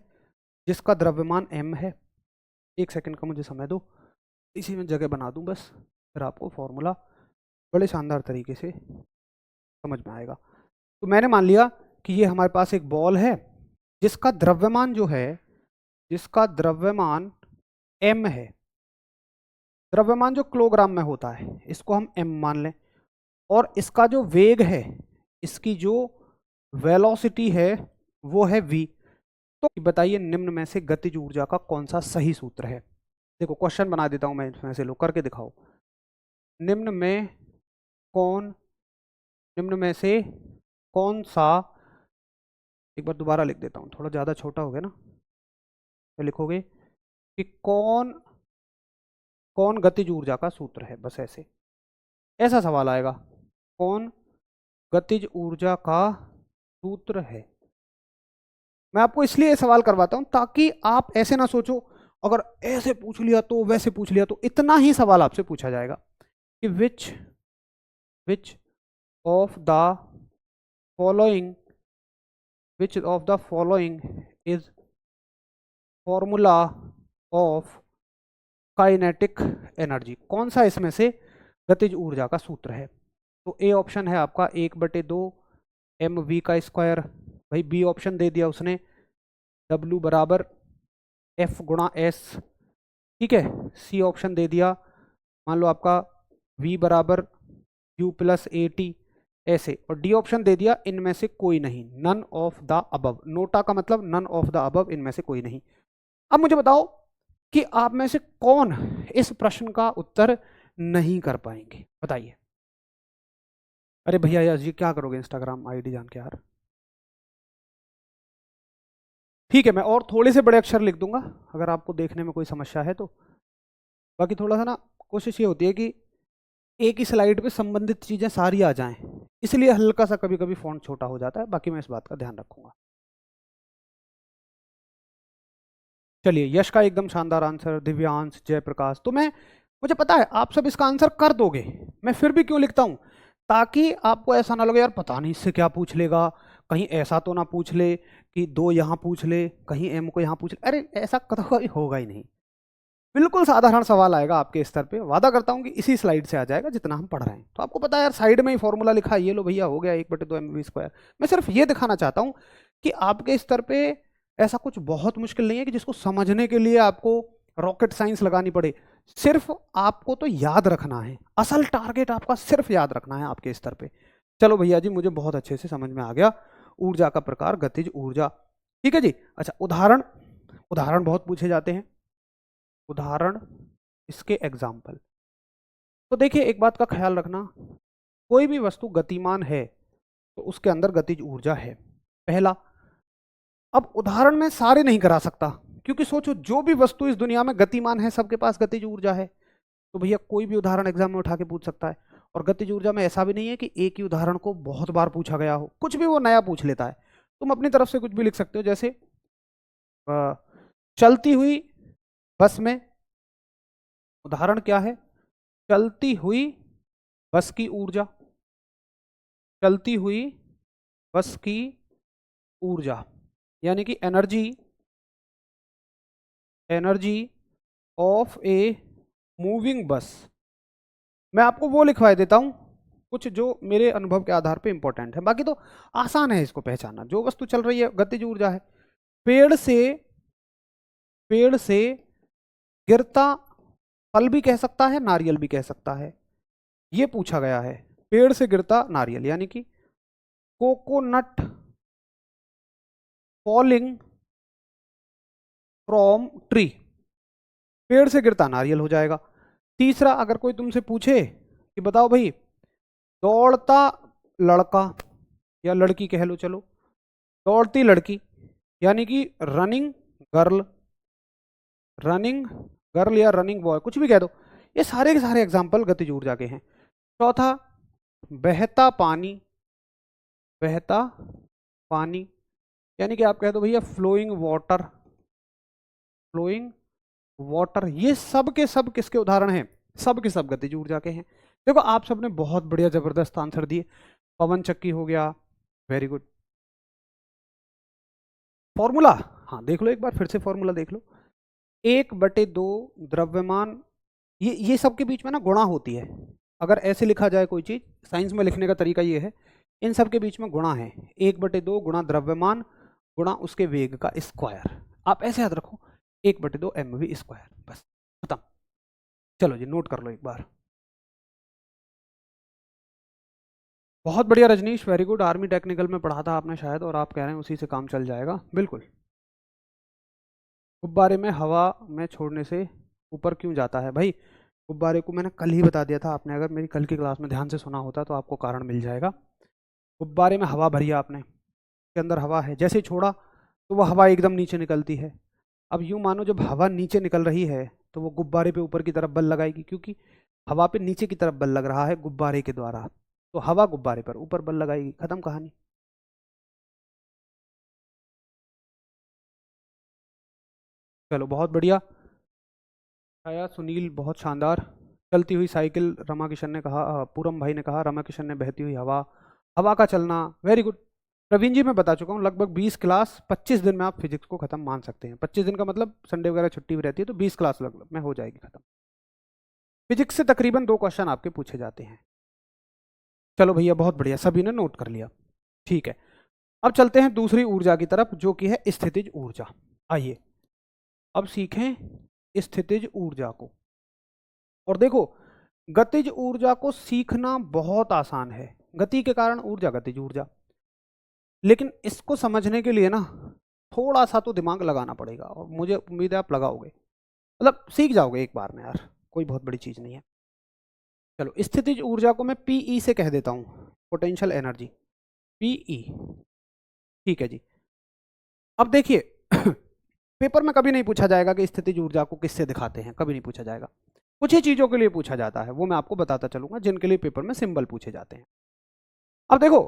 जिसका द्रव्यमान m है। एक सेकंड का मुझे समय दो, इसी में जगह बना दूं बस, फिर आपको फॉर्मूला बड़े शानदार तरीके से समझ में आएगा। तो मैंने मान लिया कि ये हमारे पास एक बॉल है जिसका द्रव्यमान जो है, जिसका द्रव्यमान m है, द्रव्यमान जो किलोग्राम में होता है इसको हम m मान लें, और इसका जो वेग है, इसकी जो वेलोसिटी है वो है v। तो बताइए निम्न में से गतिज ऊर्जा का कौन सा सही सूत्र है? देखो क्वेश्चन बना देता हूं मैं इसमें से, लो करके दिखाओ। निम्न में निम्न में से कौन सा, एक बार दोबारा लिख देता हूं, थोड़ा ज्यादा छोटा हो गया ना, तो लिखोगे कि कौन गतिज ऊर्जा का सूत्र है, बस ऐसे, ऐसा सवाल आएगा, कौन गतिज ऊर्जा का सूत्र है। मैं आपको इसलिए सवाल करवाता हूं ताकि आप ऐसे ना सोचो अगर ऐसे पूछ लिया तो, वैसे पूछ लिया तो, इतना ही सवाल आपसे पूछा जाएगा कि which of the following is formula of kinetic energy. कौन सा इसमें से गतिज ऊर्जा का सूत्र है? तो ए ऑप्शन है आपका 1/2 mv का स्क्वायर। भाई बी ऑप्शन दे दिया उसने, W बराबर F गुणा S। ठीक है, सी ऑप्शन दे दिया, मान लो आपका V बराबर U प्लस AT, ऐसे। और डी ऑप्शन दे दिया इनमें से कोई नहीं, none of the above. NOTA का मतलब नन ऑफ द अबव, इनमें से कोई नहीं। अब मुझे बताओ कि आप में से कौन इस प्रश्न का उत्तर नहीं कर पाएंगे, बताइए। अरे भैया यार जी क्या करोगे इंस्टाग्राम आईडी जान के यार। ठीक है, मैं और थोड़े से बड़े अक्षर लिख दूंगा अगर आपको देखने में कोई समस्या है तो। बाकी थोड़ा सा ना कोशिश ये होती है कि एक ही स्लाइड पे संबंधित चीजें सारी आ जाएं, इसलिए हल्का सा कभी कभी फॉन्ट छोटा हो जाता है, बाकी मैं इस बात का ध्यान रखूंगा। चलिए, यश का एकदम शानदार आंसर, दिव्यांश, जयप्रकाश। तो मुझे पता है आप सब इसका आंसर कर दोगे, मैं फिर भी क्यों लिखता हूं, ताकि आपको ऐसा ना लगे यार पता नहीं इससे क्या पूछ लेगा, कहीं ऐसा तो ना पूछ ले कि 2 यहाँ पूछ ले, कहीं एम को यहाँ पूछ ले। अरे ऐसा कभी होगा ही नहीं, बिल्कुल साधारण सवाल आएगा आपके स्तर पे, वादा करता हूँ कि इसी स्लाइड से आ जाएगा जितना हम पढ़ रहे हैं। तो आपको पता है यार साइड में ही फॉर्मूला लिखा है, ये लो भैया हो गया 1/2 mv स्क्वायर। मैं सिर्फ ये दिखाना चाहता हूँ कि आपके स्तर पे ऐसा कुछ बहुत मुश्किल नहीं है कि जिसको समझने के लिए आपको रॉकेट साइंस लगानी पड़े। सिर्फ आपको तो याद रखना है, असल टारगेट आपका सिर्फ याद रखना है आपके स्तर पे। चलो भैया जी, मुझे बहुत अच्छे से समझ में आ गया ऊर्जा का प्रकार, गतिज ऊर्जा। ठीक है जी। अच्छा, उदाहरण, उदाहरण बहुत पूछे जाते हैं, उदाहरण, इसके एग्जाम्पल। तो देखिए एक बात का ख्याल रखना, कोई भी वस्तु गतिमान है तो उसके अंदर गतिज ऊर्जा है, पहला। अब उदाहरण में सारे नहीं करा सकता, क्योंकि सोचो जो भी वस्तु इस दुनिया में गतिमान है सबके पास गतिज ऊर्जा है, तो भैया कोई भी उदाहरण एग्जाम में उठा के पूछ सकता है। और गतिज ऊर्जा में ऐसा भी नहीं है कि एक ही उदाहरण को बहुत बार पूछा गया हो, कुछ भी वो नया पूछ लेता है। तुम अपनी तरफ से कुछ भी लिख सकते हो, जैसे चलती हुई बस में, उदाहरण क्या है, चलती हुई बस की ऊर्जा, चलती हुई बस की ऊर्जा, यानी कि energy, energy of a moving बस। मैं आपको वो लिखवा देता हूं कुछ जो मेरे अनुभव के आधार पे इंपॉर्टेंट है, बाकी तो आसान है इसको पहचानना। जो वस्तु चल रही है गतिज ऊर्जा है। पेड़ से, पेड़ से गिरता फल भी कह सकता है, नारियल भी कह सकता है, ये पूछा गया है। पेड़ से गिरता नारियल, यानी कि कोकोनट फॉलिंग फ्रॉम ट्री, पेड़ से गिरता नारियल हो जाएगा। तीसरा, अगर कोई तुमसे पूछे कि बताओ भाई, दौड़ता लड़का या लड़की कह लो, चलो, दौड़ती लड़की, यानी कि रनिंग गर्ल, रनिंग गर्ल या रनिंग बॉय, कुछ भी कह दो, ये सारे के सारे एग्जाम्पल गतिज ऊर्जा के हैं। चौथा, बहता पानी, बहता पानी, यानी कि आप कह दो भैया फ्लोइंग वाटर, फ्लोइंग वाटर, ये सब के सब किसके उदाहरण हैं, सब के सब गतिज ऊर्जा के हैं। देखो आप सबने बहुत बढ़िया जबरदस्त आंसर दिए। पवन चक्की हो गया, वेरी गुड। फॉर्मूला, हाँ देख लो एक बार फिर से फॉर्मूला देख लो, 1/2 द्रव्यमान, ये सब के बीच में ना गुणा होती है। अगर ऐसे लिखा जाए कोई चीज, साइंस में लिखने का तरीका ये है, इन सब के बीच में गुणा है, 1/2 गुणा द्रव्यमान गुणा उसके वेग का स्क्वायर। आप ऐसे याद रखो, 1/2 mv स्क्वायर, बस खत्म। चलो जी नोट कर लो एक बार। बहुत बढ़िया Rajnish, very good. Army technical में पढ़ा था आपने शायद, और आप कह रहे हैं उसी से काम चल जाएगा, बिल्कुल। गुब्बारे में हवा में छोड़ने से ऊपर क्यों जाता है? भाई गुब्बारे को मैंने कल ही बता दिया था, आपने अगर मेरी कल की क्लास में ध्यान से सुना होता तो आपको कारण मिल जाएगा। गुब्बारे में हवा भरी आपने, के अंदर हवा है, जैसे ही छोड़ा तो वो हवा एकदम नीचे निकलती है। अब यूं मानो जब हवा नीचे निकल रही है तो वो गुब्बारे पे ऊपर की तरफ बल लगाएगी, क्योंकि हवा पे नीचे की तरफ बल लग रहा है गुब्बारे के द्वारा, तो हवा गुब्बारे पर ऊपर बल लगाएगी, खत्म कहानी। चलो बहुत बढ़िया आया सुनील, बहुत शानदार। चलती हुई साइकिल, रमा किशन ने कहा, पूरम भाई ने कहा, रमा किशन ने बहती हुई हवा, हवा का चलना, वेरी गुड। प्रवीण जी मैं बता चुका हूँ, लगभग 20 क्लास 25 दिन में आप फिजिक्स को खत्म मान सकते हैं। 25 दिन का मतलब संडे वगैरह छुट्टी भी रहती है, तो 20 क्लास लगभग में हो जाएगी खत्म। फिजिक्स से तकरीबन 2 क्वेश्चन आपके पूछे जाते हैं। चलो भैया बहुत बढ़िया, सभी ने नोट कर लिया, ठीक है। अब चलते हैं दूसरी ऊर्जा की तरफ, जो कि है स्थितिज ऊर्जा। आइए अब सीखें स्थितिज ऊर्जा को। और देखो गतिज ऊर्जा को सीखना बहुत आसान है, गति के कारण ऊर्जा गतिज ऊर्जा, लेकिन इसको समझने के लिए ना थोड़ा सा तो दिमाग लगाना पड़ेगा, और मुझे उम्मीद है आप लगाओगे, मतलब सीख जाओगे एक बार में यार, कोई बहुत बड़ी चीज नहीं है। चलो स्थितिज ऊर्जा को मैं पीई से कह देता हूं, पोटेंशियल एनर्जी, पीई, ठीक है जी। अब देखिए पेपर में कभी नहीं पूछा जाएगा कि स्थितिज ऊर्जा को किससे दिखाते हैं, कभी नहीं पूछा जाएगा। कुछ ही चीजों के लिए पूछा जाता है, वो मैं आपको बताता चलूंगा, जिनके लिए पेपर में सिंबल पूछे जाते हैं। अब देखो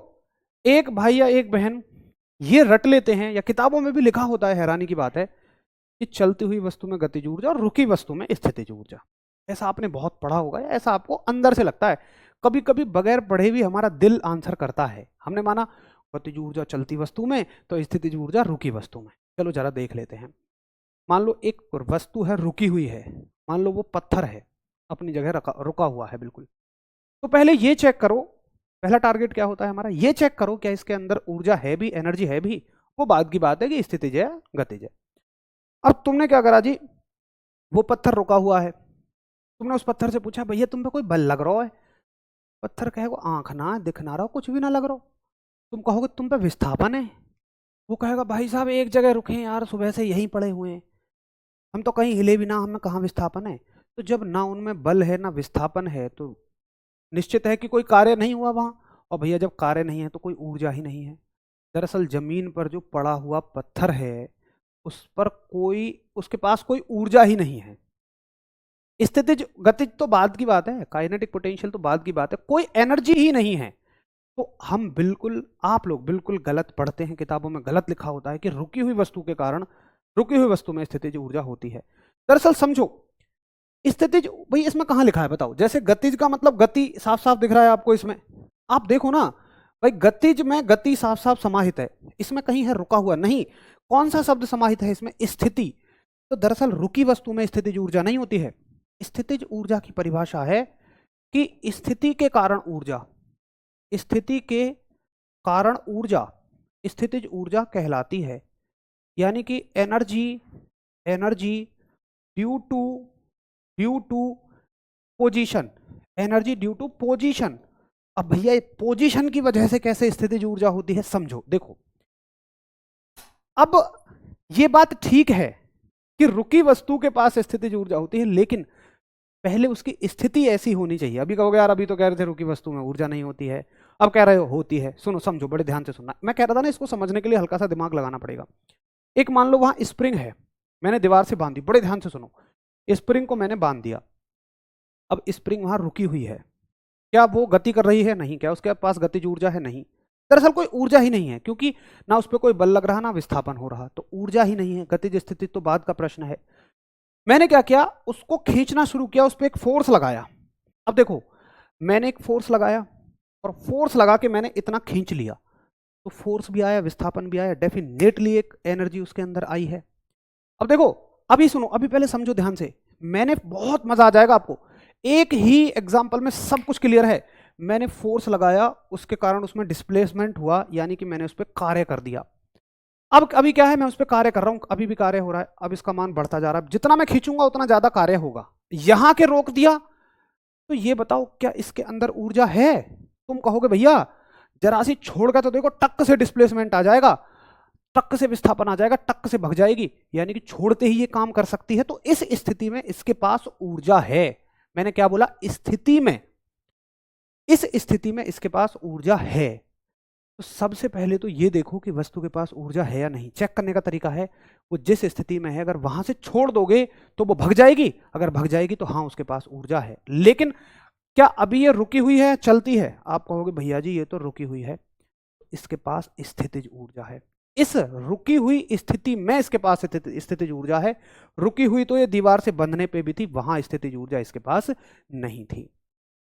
एक भाई या एक बहन ये रट लेते हैं, या किताबों में भी लिखा होता है, हैरानी की बात है, कि चलती हुई वस्तु में गतिज ऊर्जा और रुकी वस्तु में स्थितिज ऊर्जा। ऐसा आपने बहुत पढ़ा होगा, या ऐसा आपको अंदर से लगता है, कभी कभी बगैर पढ़े भी हमारा दिल आंसर करता है। हमने माना गतिज ऊर्जा चलती वस्तु में तो स्थितिज ऊर्जा रुकी वस्तु में। चलो जरा देख लेते हैं। मान लो एक वस्तु है रुकी हुई है, मान लो वो पत्थर है, अपनी जगह रुका हुआ है बिल्कुल। तो पहले ये चेक करो, पहला टारगेट क्या होता है हमारा, ये चेक करो क्या इसके अंदर ऊर्जा है भी, एनर्जी है भी, वो बात की बात है कि स्थितिज है गतिज है। अब तुमने क्या करा जी, वो पत्थर रुका हुआ है, तुमने उस पत्थर से पूछा भैया तुम पे कोई बल लग रहा है, पत्थर कहेगा आंख ना दिख ना रहा, कुछ भी ना लग रहा। तुम कहोगे तुम पे विस्थापन है, वो कहेगा भाई साहब एक जगह रुके हैं यार, सुबह से यहीं पड़े हुए हैं, हम तो कहीं हिले भी ना, हमें कहाँ विस्थापन है। तो जब ना उनमें बल है ना विस्थापन है, तो निश्चित है कि कोई कार्य नहीं हुआ वहां। और भैया जब कार्य नहीं है तो कोई ऊर्जा ही नहीं है। दरअसल जमीन पर जो पड़ा हुआ पत्थर है, उस पर कोई, उसके पास कोई ऊर्जा ही नहीं है। स्थितिज गतिज तो बाद की बात है, काइनेटिक पोटेंशियल तो बाद की बात है, कोई एनर्जी ही नहीं है। तो हम बिल्कुल, आप लोग बिल्कुल गलत पढ़ते हैं, किताबों में गलत लिखा होता है कि रुकी हुई वस्तु के कारण, रुकी हुई वस्तु में स्थितिज ऊर्जा होती है। दरअसल समझो, स्थितिज भाई इसमें कहां लिखा है बताओ। जैसे गतिज का मतलब गति साफ साफ दिख रहा है आपको इसमें, आप देखो ना भाई, गतिज में गति साफ साफ समाहित है, इसमें कहीं है रुका हुआ नहीं। कौन सा शब्द समाहित है इसमें? स्थिति। तो दरअसल रुकी वस्तु में स्थितिज ऊर्जा नहीं होती है। स्थितिज ऊर्जा की परिभाषा है कि स्थिति के कारण ऊर्जा, स्थिति के कारण ऊर्जा स्थितिज ऊर्जा कहलाती है। यानी कि energy, energy due to position, energy due to position. अब भैया पोजीशन की वजह से कैसे स्थितिज ऊर्जा होती है, समझो। देखो, अब ये बात ठीक है कि रुकी वस्तु के पास स्थितिज ऊर्जा होती है, लेकिन पहले उसकी स्थिति ऐसी होनी चाहिए। अभी कहोगे यार अभी तो कह रहे थे रुकी वस्तु में ऊर्जा नहीं होती है, अब कह रहे हो होती है। सुनो, समझो, बड़े ध्यान से सुनना। मैं कह रहा था ना, इसको समझने के लिए हल्का सा दिमाग लगाना पड़ेगा। एक मान लो वहां स्प्रिंग है, मैंने दीवार से बांध दी, बड़े ध्यान से सुनो, स्प्रिंग को मैंने बांध दिया। अब स्प्रिंग वहां रुकी हुई है, क्या वो गति कर रही है? नहीं। क्या उसके पास गतिज ऊर्जा है? नहीं। दरअसल कोई ऊर्जा ही नहीं है, क्योंकि ना उस पर कोई बल लग रहा ना विस्थापन हो रहा, तो ऊर्जा ही नहीं है। गतिज स्थिति तो बाद का प्रश्न है। मैंने क्या किया, उसको खींचना शुरू किया, उस पर एक फोर्स लगाया। अब देखो, मैंने एक फोर्स लगाया और फोर्स लगा के मैंने इतना खींच लिया, तो फोर्स भी आया, विस्थापन भी आया, डेफिनेटली एक एनर्जी उसके अंदर आई है। अब देखो, अभी सुनो, अभी पहले समझो ध्यान से, मैंने, बहुत मजा आ जाएगा आपको, एक ही एग्जांपल में सब कुछ क्लियर है। मैंने फोर्स लगाया, उसके कारण उसमें डिस्प्लेसमेंट हुआ, यानी कि मैंने उस पर कार्य कर दिया। अब अभी क्या है, मैं उस पर कार्य कर रहा हूं, अभी भी कार्य हो रहा है। अब इसका मान बढ़ता जा रहा है, जितना मैं खींचूंगा उतना ज्यादा कार्य होगा। यहां के रोक दिया, तो ये बताओ क्या इसके अंदर ऊर्जा है? तुम कहोगे भैया जरा सी छोड़ का तो देखो, टक से डिस्प्लेसमेंट आ जाएगा, टक से विस्थापन आ जाएगा, टक से भग जाएगी, यानी कि छोड़ते ही ये काम कर सकती है। तो इस स्थिति में इसके पास ऊर्जा है। मैंने क्या बोला? स्थिति में, इस स्थिति में इसके पास ऊर्जा है। तो सबसे पहले तो ये देखो कि वस्तु के पास ऊर्जा है या नहीं। चेक करने का तरीका है, वो जिस स्थिति में है, अगर वहां से छोड़ दोगे तो वो भग जाएगी, अगर भग जाएगी तो हाँ उसके पास ऊर्जा है। लेकिन क्या अभी ये रुकी हुई है, चलती है? आप कहोगे भैया जी ये तो रुकी हुई है, इसके पास स्थितिज ऊर्जा है। इस रुकी हुई स्थिति में इसके पास स्थितिज ऊर्जा है। रुकी हुई तो ये दीवार से बंधने पे भी थी, वहां स्थितिज ऊर्जा इसके पास नहीं थी।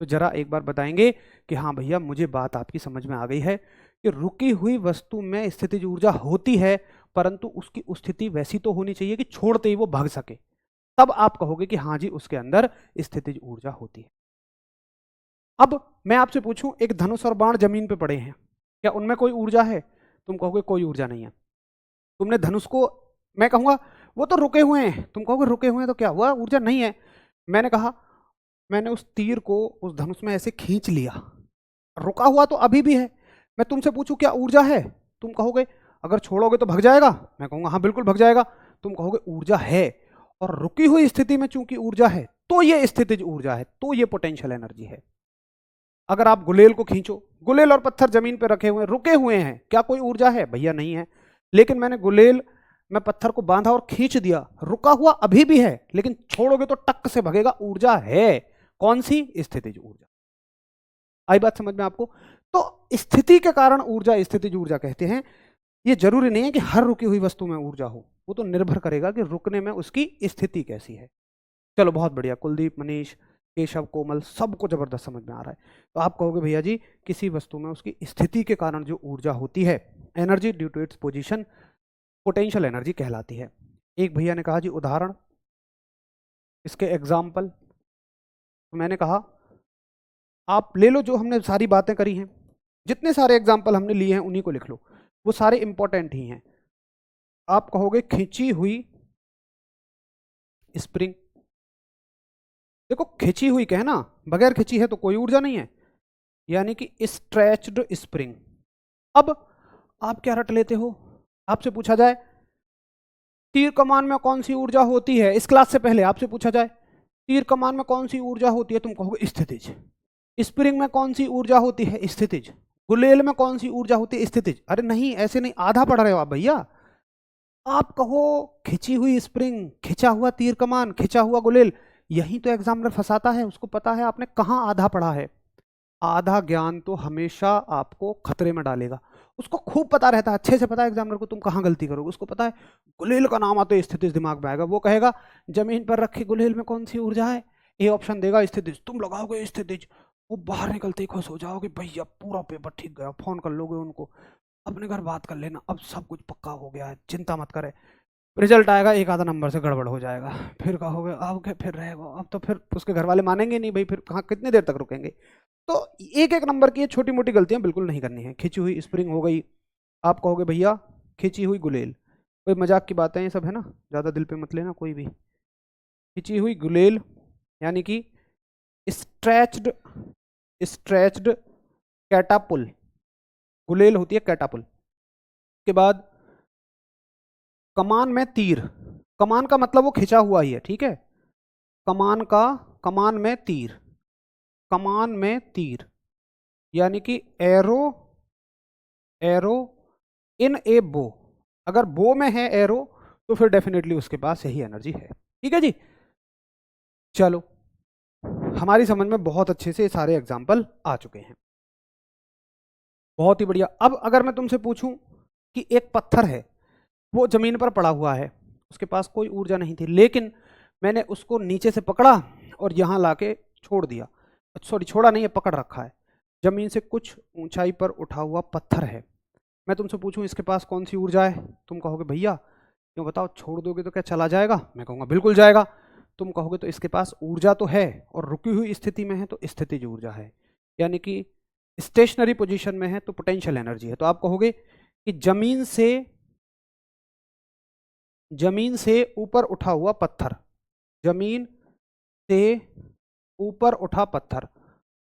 तो जरा एक बार बताएंगे कि हाँ भैया मुझे बात आपकी समझ में आ गई है कि रुकी हुई वस्तु में स्थितिज ऊर्जा होती है, परंतु उसकी स्थिति वैसी तो होनी चाहिए कि छोड़ते ही वो भाग सके, तब आप कहोगे कि हाँ जी उसके अंदर स्थितिज ऊर्जा होती है। अब मैं आपसे पूछूं, एक धनुष और बाण जमीन पे पड़े हैं, क्या उनमें कोई ऊर्जा है? तुम कहोगे कोई ऊर्जा नहीं है। तुमने धनुष को, मैं कहूंगा वो तो रुके हुए हैं, तुम कहोगे रुके हुए हैं तो क्या हुआ, ऊर्जा नहीं है। मैंने कहा मैंने उस तीर को उस धनुष में ऐसे खींच लिया, रुका हुआ तो अभी भी है। मैं तुमसे पूछूं क्या ऊर्जा है? तुम कहोगे अगर छोड़ोगे तो भग जाएगा। मैं कहूंगा हाँ बिल्कुल भग जाएगा। तुम कहोगे ऊर्जा है, और रुकी हुई स्थिति में चूंकि ऊर्जा है, तो ये स्थितिज ऊर्जा है, तो ये पोटेंशियल एनर्जी है। अगर आप गुलेल को खींचो, गुलेल और पत्थर जमीन पर रखे हुए रुके हुए हैं, क्या कोई ऊर्जा है? भैया नहीं है। लेकिन मैंने गुलेल में पत्थर को बांधा और खींच दिया, रुका हुआ अभी भी है, लेकिन छोड़ोगे तो टक से भगेगा, ऊर्जा है। कौन सी? स्थितिज ऊर्जा। आई बात समझ में आपको? तो स्थिति के कारण ऊर्जा स्थितिज ऊर्जा कहते हैं। ये जरूरी नहीं है कि हर रुकी हुई वस्तु में ऊर्जा हो, वो तो निर्भर करेगा कि रुकने में उसकी स्थिति कैसी है। चलो बहुत बढ़िया, कुलदीप, मनीष, केशव, कोमल, सबको जबरदस्त समझ में आ रहा है। तो आप कहोगे भैया जी किसी वस्तु में उसकी स्थिति के कारण जो ऊर्जा होती है, energy due to its position, potential energy कहलाती है। एक भैया ने कहा जी उदाहरण, इसके एग्जाम्पल। तो मैंने कहा आप ले लो जो हमने सारी बातें करी हैं, जितने सारे एग्जाम्पल हमने लिए हैं उन्हीं को लिख लो, वो सारे इंपॉर्टेंट ही हैं। आप कहोगे खींची हुई स्प्रिंग, देखो खींची हुई कहना, बगैर खींची है तो कोई ऊर्जा नहीं है, यानी कि स्ट्रेच्ड स्प्रिंग। अब आप क्या रट लेते हो, आपसे पूछा जाए तीर कमान में कौन सी ऊर्जा होती है, इस क्लास से पहले आपसे पूछा जाए तीर कमान में कौन सी ऊर्जा होती है, तुम कहोगे स्थितिज। स्प्रिंग में कौन सी ऊर्जा होती है, स्थितिज। गुलेल में कौन सी ऊर्जा होती है, स्थितिज। अरे नहीं, ऐसे नहीं, आधा पढ़ रहे हो आप भैया। आप कहो खिंची हुई स्प्रिंग, खिंचा हुआ तीर कमान, खिंचा हुआ गुलेल, यही तो एग्जामिनर फंसाता है, उसको पता है आपने कहाँ आधा पढ़ा है। आधा ज्ञान तो हमेशा आपको खतरे में डालेगा। उसको खूब पता रहता है, अच्छे से पता है एग्जामिनर को तुम कहाँ गलती करोगे। उसको पता है गुलेल का नाम आते स्थितिज दिमाग में आएगा, वो कहेगा जमीन पर रखी गुलेल में कौन सी ऊर्जा है, ए ऑप्शन देगा स्थितिज, तुम लगाओगे स्थितिज, वो बाहर निकलते ही खुश हो जाओगे, भैया पूरा पेपर ठीक गया, फोन कर लोगे उनको, अपने घर बात कर लेना, अब सब कुछ पक्का हो गया है, चिंता मत करे। रिजल्ट आएगा एक आधा नंबर से गड़बड़ हो जाएगा, फिर कहोगे अब क्या फिर रहेगा, अब तो फिर उसके घर वाले मानेंगे नहीं भाई, फिर कहाँ कितनी देर तक रुकेंगे। तो एक एक नंबर की छोटी मोटी गलतियां बिल्कुल नहीं करनी है। खिंची हुई स्प्रिंग हो गई, आप कहोगे भैया खिंची हुई गुलेल, कोई मजाक की बातें ये सब है ना, ज़्यादा दिल पे मत लेना कोई भी। खिंची हुई गुलेल यानी कि स्ट्रेच्ड, स्ट्रेच्ड कैटापुल, गुलेल होती है कैटापुल। के बाद कमान में तीर, कमान का मतलब वो खिंचा हुआ ही है, ठीक है। कमान का, कमान में तीर, कमान में तीर यानी कि एरो, एरो इन ए बो, अगर बो में है एरो तो फिर डेफिनेटली उसके पास यही एनर्जी है, ठीक है जी। चलो हमारी समझ में बहुत अच्छे से सारे एग्जाम्पल आ चुके हैं, बहुत ही बढ़िया। अब अगर मैं तुमसे पूछूं कि एक पत्थर है, वो जमीन पर पड़ा हुआ है, उसके पास कोई ऊर्जा नहीं थी, लेकिन मैंने उसको नीचे से पकड़ा और यहाँ लाके छोड़ दिया, सॉरी छोड़ा नहीं है, पकड़ रखा है, जमीन से कुछ ऊंचाई पर उठा हुआ पत्थर है। मैं तुमसे पूछूं इसके पास कौन सी ऊर्जा है, तुम कहोगे भैया क्यों बताओ, छोड़ दोगे तो क्या चला जाएगा, मैं कहूँगा बिल्कुल जाएगा। तुम कहोगे तो इसके पास ऊर्जा तो है और रुकी हुई स्थिति में है तो स्थितिज ऊर्जा है, यानी कि स्टेशनरी पोजीशन में है तो पोटेंशियल एनर्जी है। तो आप कहोगे कि जमीन से ऊपर उठा हुआ पत्थर, जमीन से ऊपर उठा पत्थर।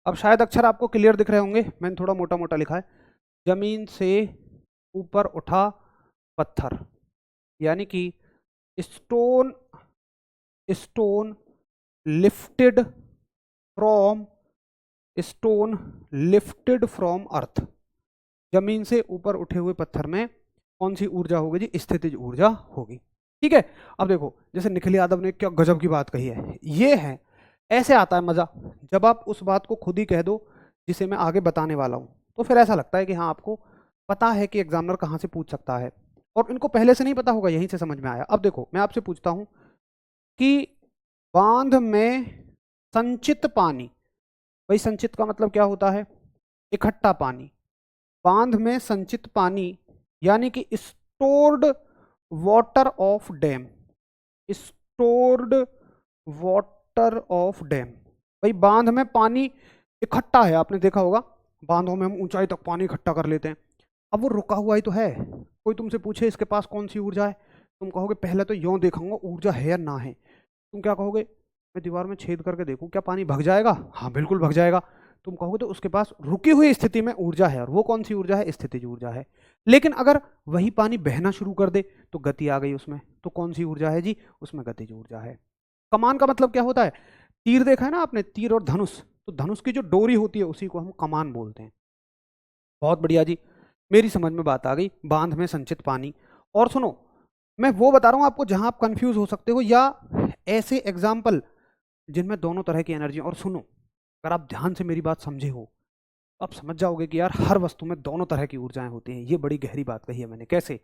अब शायद अक्षर आपको क्लियर दिख रहे होंगे, मैंने थोड़ा मोटा मोटा लिखा है, जमीन से ऊपर उठा पत्थर यानी कि stone, stone lifted from, stone lifted from earth. जमीन से ऊपर उठे हुए पत्थर में कौन सी ऊर्जा होगी जी, स्थितिज ऊर्जा होगी, ठीक है। अब देखो जैसे निखिल यादव ने क्या गजब की बात कही है, ये है, ऐसे आता है मजा जब आप उस बात को खुद ही कह दो जिसे मैं आगे बताने वाला हूं, तो फिर ऐसा लगता है कि हाँ आपको पता है कि एग्जामिनर कहाँ से पूछ सकता है, और इनको पहले से नहीं पता होगा, यहीं से समझ में आया। अब देखो मैं आपसे पूछता हूं कि बांध में संचित पानी, भाई संचित का मतलब क्या होता है, इकट्ठा पानी, बांध में संचित पानी यानी कि stored water of dam, stored water of dam. भाई बांध में पानी इकट्ठा है, आपने देखा होगा बांधों में हम ऊंचाई तक पानी इकट्ठा कर लेते हैं, अब वो रुका हुआ ही तो है। कोई तुमसे पूछे इसके पास कौन सी ऊर्जा है, तुम कहोगे पहले तो यूं देखूंगा ऊर्जा है या ना है। तुम क्या कहोगे, मैं दीवार में छेद करके देखूं क्या पानी भग जाएगा, हाँ बिल्कुल भग जाएगा। तुम कहोगे तो उसके पास रुकी हुई स्थिति में ऊर्जा है, और वो कौन सी ऊर्जा है, स्थितिज ऊर्जा है। लेकिन अगर वही पानी बहना शुरू कर दे तो गति आ गई उसमें, तो कौन सी ऊर्जा है जी, उसमें गतिज ऊर्जा है। कमान का मतलब क्या होता है, तीर देखा है ना आपने, तीर और धनुष, तो धनुष की जो डोरी होती है उसी को हम कमान बोलते हैं। बहुत बढ़िया जी, मेरी समझ में बात आ गई, बांध में संचित पानी। और सुनो मैं वो बता रहा हूं आपको जहां आप कंफ्यूज हो सकते हो, या ऐसे एग्जाम्पल जिनमें दोनों तरह की एनर्जी। और सुनो अगर आप ध्यान से मेरी बात समझे हो तो आप समझ जाओगे कि यार हर वस्तु में दोनों तरह की ऊर्जाएं होती हैं, ये बड़ी गहरी बात कही है मैंने। कैसे,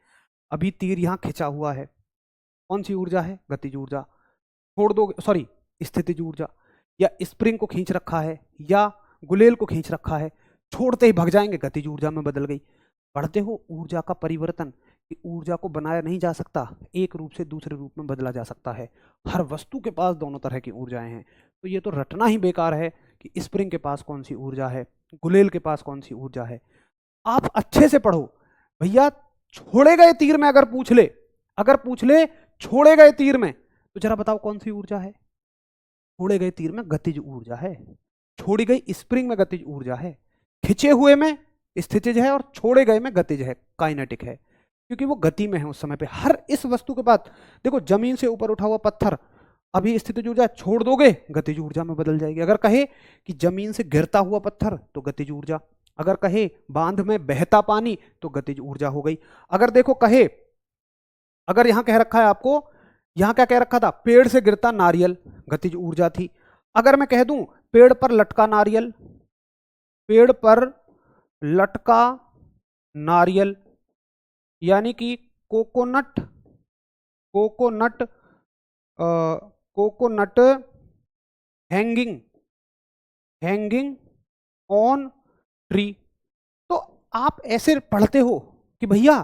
अभी तीर यहाँ खिंचा हुआ है, कौन सी ऊर्जा है, गतिज ऊर्जा। छोड़ दो, सॉरी स्थितिज ऊर्जा। या स्प्रिंग को खींच रखा है या गुलेल को खींच रखा है, छोड़ते ही भग जाएंगे, गतिज ऊर्जा में बदल गई। पढ़ते हो ऊर्जा का परिवर्तन, कि ऊर्जा को बनाया नहीं जा सकता, एक रूप से दूसरे रूप में बदला जा सकता है। हर वस्तु के पास दोनों तरह की ऊर्जाएं हैं, तो ये तो रटना ही बेकार है कि स्प्रिंग के पास कौन सी ऊर्जा है, गुलेल के पास कौन सी ऊर्जा है। आप अच्छे से पढ़ो भैया, छोड़े गए तीर में अगर पूछ ले, अगर पूछ ले छोड़े गए तीर में, तो जरा बताओ कौन सी ऊर्जा है। छोड़े गए तीर में गतिज ऊर्जा है, छोड़ी गई स्प्रिंग में गतिज ऊर्जा है, खिंचे हुए में स्थितिज है और छोड़े गए में गतिज है, काइनेटिक है। क्योंकि वो गति में है उस समय पे। हर इस वस्तु के बाद देखो, जमीन से ऊपर उठा हुआ पत्थर अभी स्थितिज ऊर्जा छोड़ दोगे, गतिज ऊर्जा में बदल जाएगी। अगर कहे कि जमीन से गिरता हुआ पत्थर तो गतिज ऊर्जा, अगर कहे बांध में बहता पानी तो गतिज ऊर्जा हो गई। अगर देखो कहे, अगर यहां कह रखा है आपको, यहां क्या कह रखा था, पेड़ से गिरता नारियल, गतिज ऊर्जा थी। अगर मैं कह दूं पेड़ पर लटका नारियल, पेड़ पर लटका नारियल, यानी कि coconut, coconut coconut hanging, hanging on tree, तो आप ऐसे पढ़ते हो कि भैया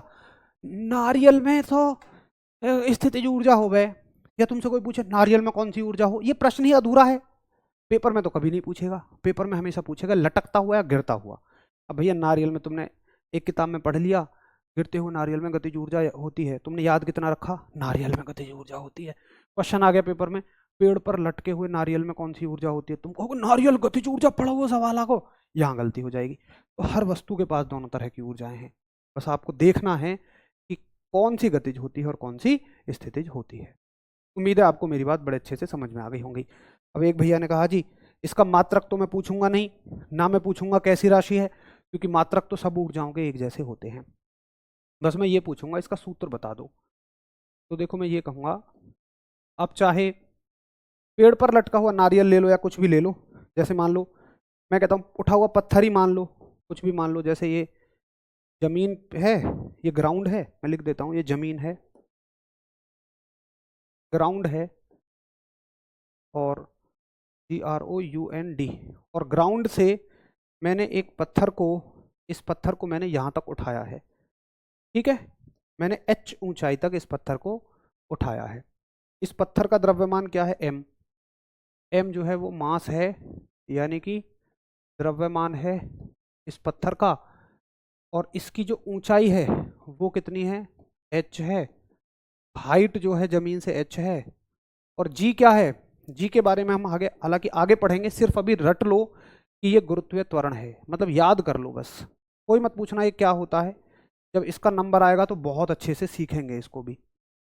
नारियल में तो स्थितिज ऊर्जा हो गए, या तुमसे कोई पूछे नारियल में कौन सी ऊर्जा हो, ये प्रश्न ही अधूरा है। पेपर में तो कभी नहीं पूछेगा, पेपर में हमेशा पूछेगा लटकता हुआ या गिरता हुआ। अब भैया नारियल में तुमने एक किताब में पढ़ लिया गिरते हुए नारियल में गतिज ऊर्जा होती है, तुमने याद कितना रखा, नारियल में गतिज ऊर्जा होती है। क्वेश्चन आ गया पेपर में, पेड़ पर लटके हुए नारियल में कौन सी ऊर्जा होती है, तुम कहोगे नारियल गतिज ऊर्जा, पढ़ो वो सवाल को, यहाँ गलती हो जाएगी। तो हर वस्तु के पास दोनों तरह की ऊर्जाएं हैं, बस आपको देखना है कि कौन सी गतिज होती है और कौन सी स्थितिज होती है। उम्मीद है आपको मेरी बात बड़े अच्छे से समझ में आ गई होंगी। अब एक भैया ने कहा जी इसका मात्रक तो मैं पूछूंगा नहीं, ना मैं पूछूंगा कैसी राशि है, क्योंकि मात्रक तो सब ऊर्जाओं के एक जैसे होते हैं, बस मैं ये पूछूंगा इसका सूत्र बता दो। तो देखो मैं ये कहूँगा, आप चाहे पेड़ पर लटका हुआ नारियल ले लो या कुछ भी ले लो, जैसे मान लो मैं कहता हूँ उठा हुआ पत्थर ही मान लो, कुछ भी मान लो, जैसे ये जमीन है, ये ग्राउंड है, मैं लिख देता हूँ ये जमीन है, ग्राउंड है, और GROUND, और ग्राउंड से मैंने एक पत्थर को, इस पत्थर को मैंने यहाँ तक उठाया है, ठीक है, मैंने H ऊंचाई तक इस पत्थर को उठाया है। इस पत्थर का द्रव्यमान क्या है, M, M जो है वो मास है, यानी कि द्रव्यमान है इस पत्थर का, और इसकी जो ऊंचाई है वो कितनी है, H है, हाइट जो है जमीन से H है, और G क्या है, G के बारे में हम आगे हालांकि आगे पढ़ेंगे, सिर्फ अभी रट लो कि ये गुरुत्वीय त्वरण है, मतलब याद कर लो बस, कोई मत पूछना ये क्या होता है, जब इसका नंबर आएगा तो बहुत अच्छे से सीखेंगे इसको भी।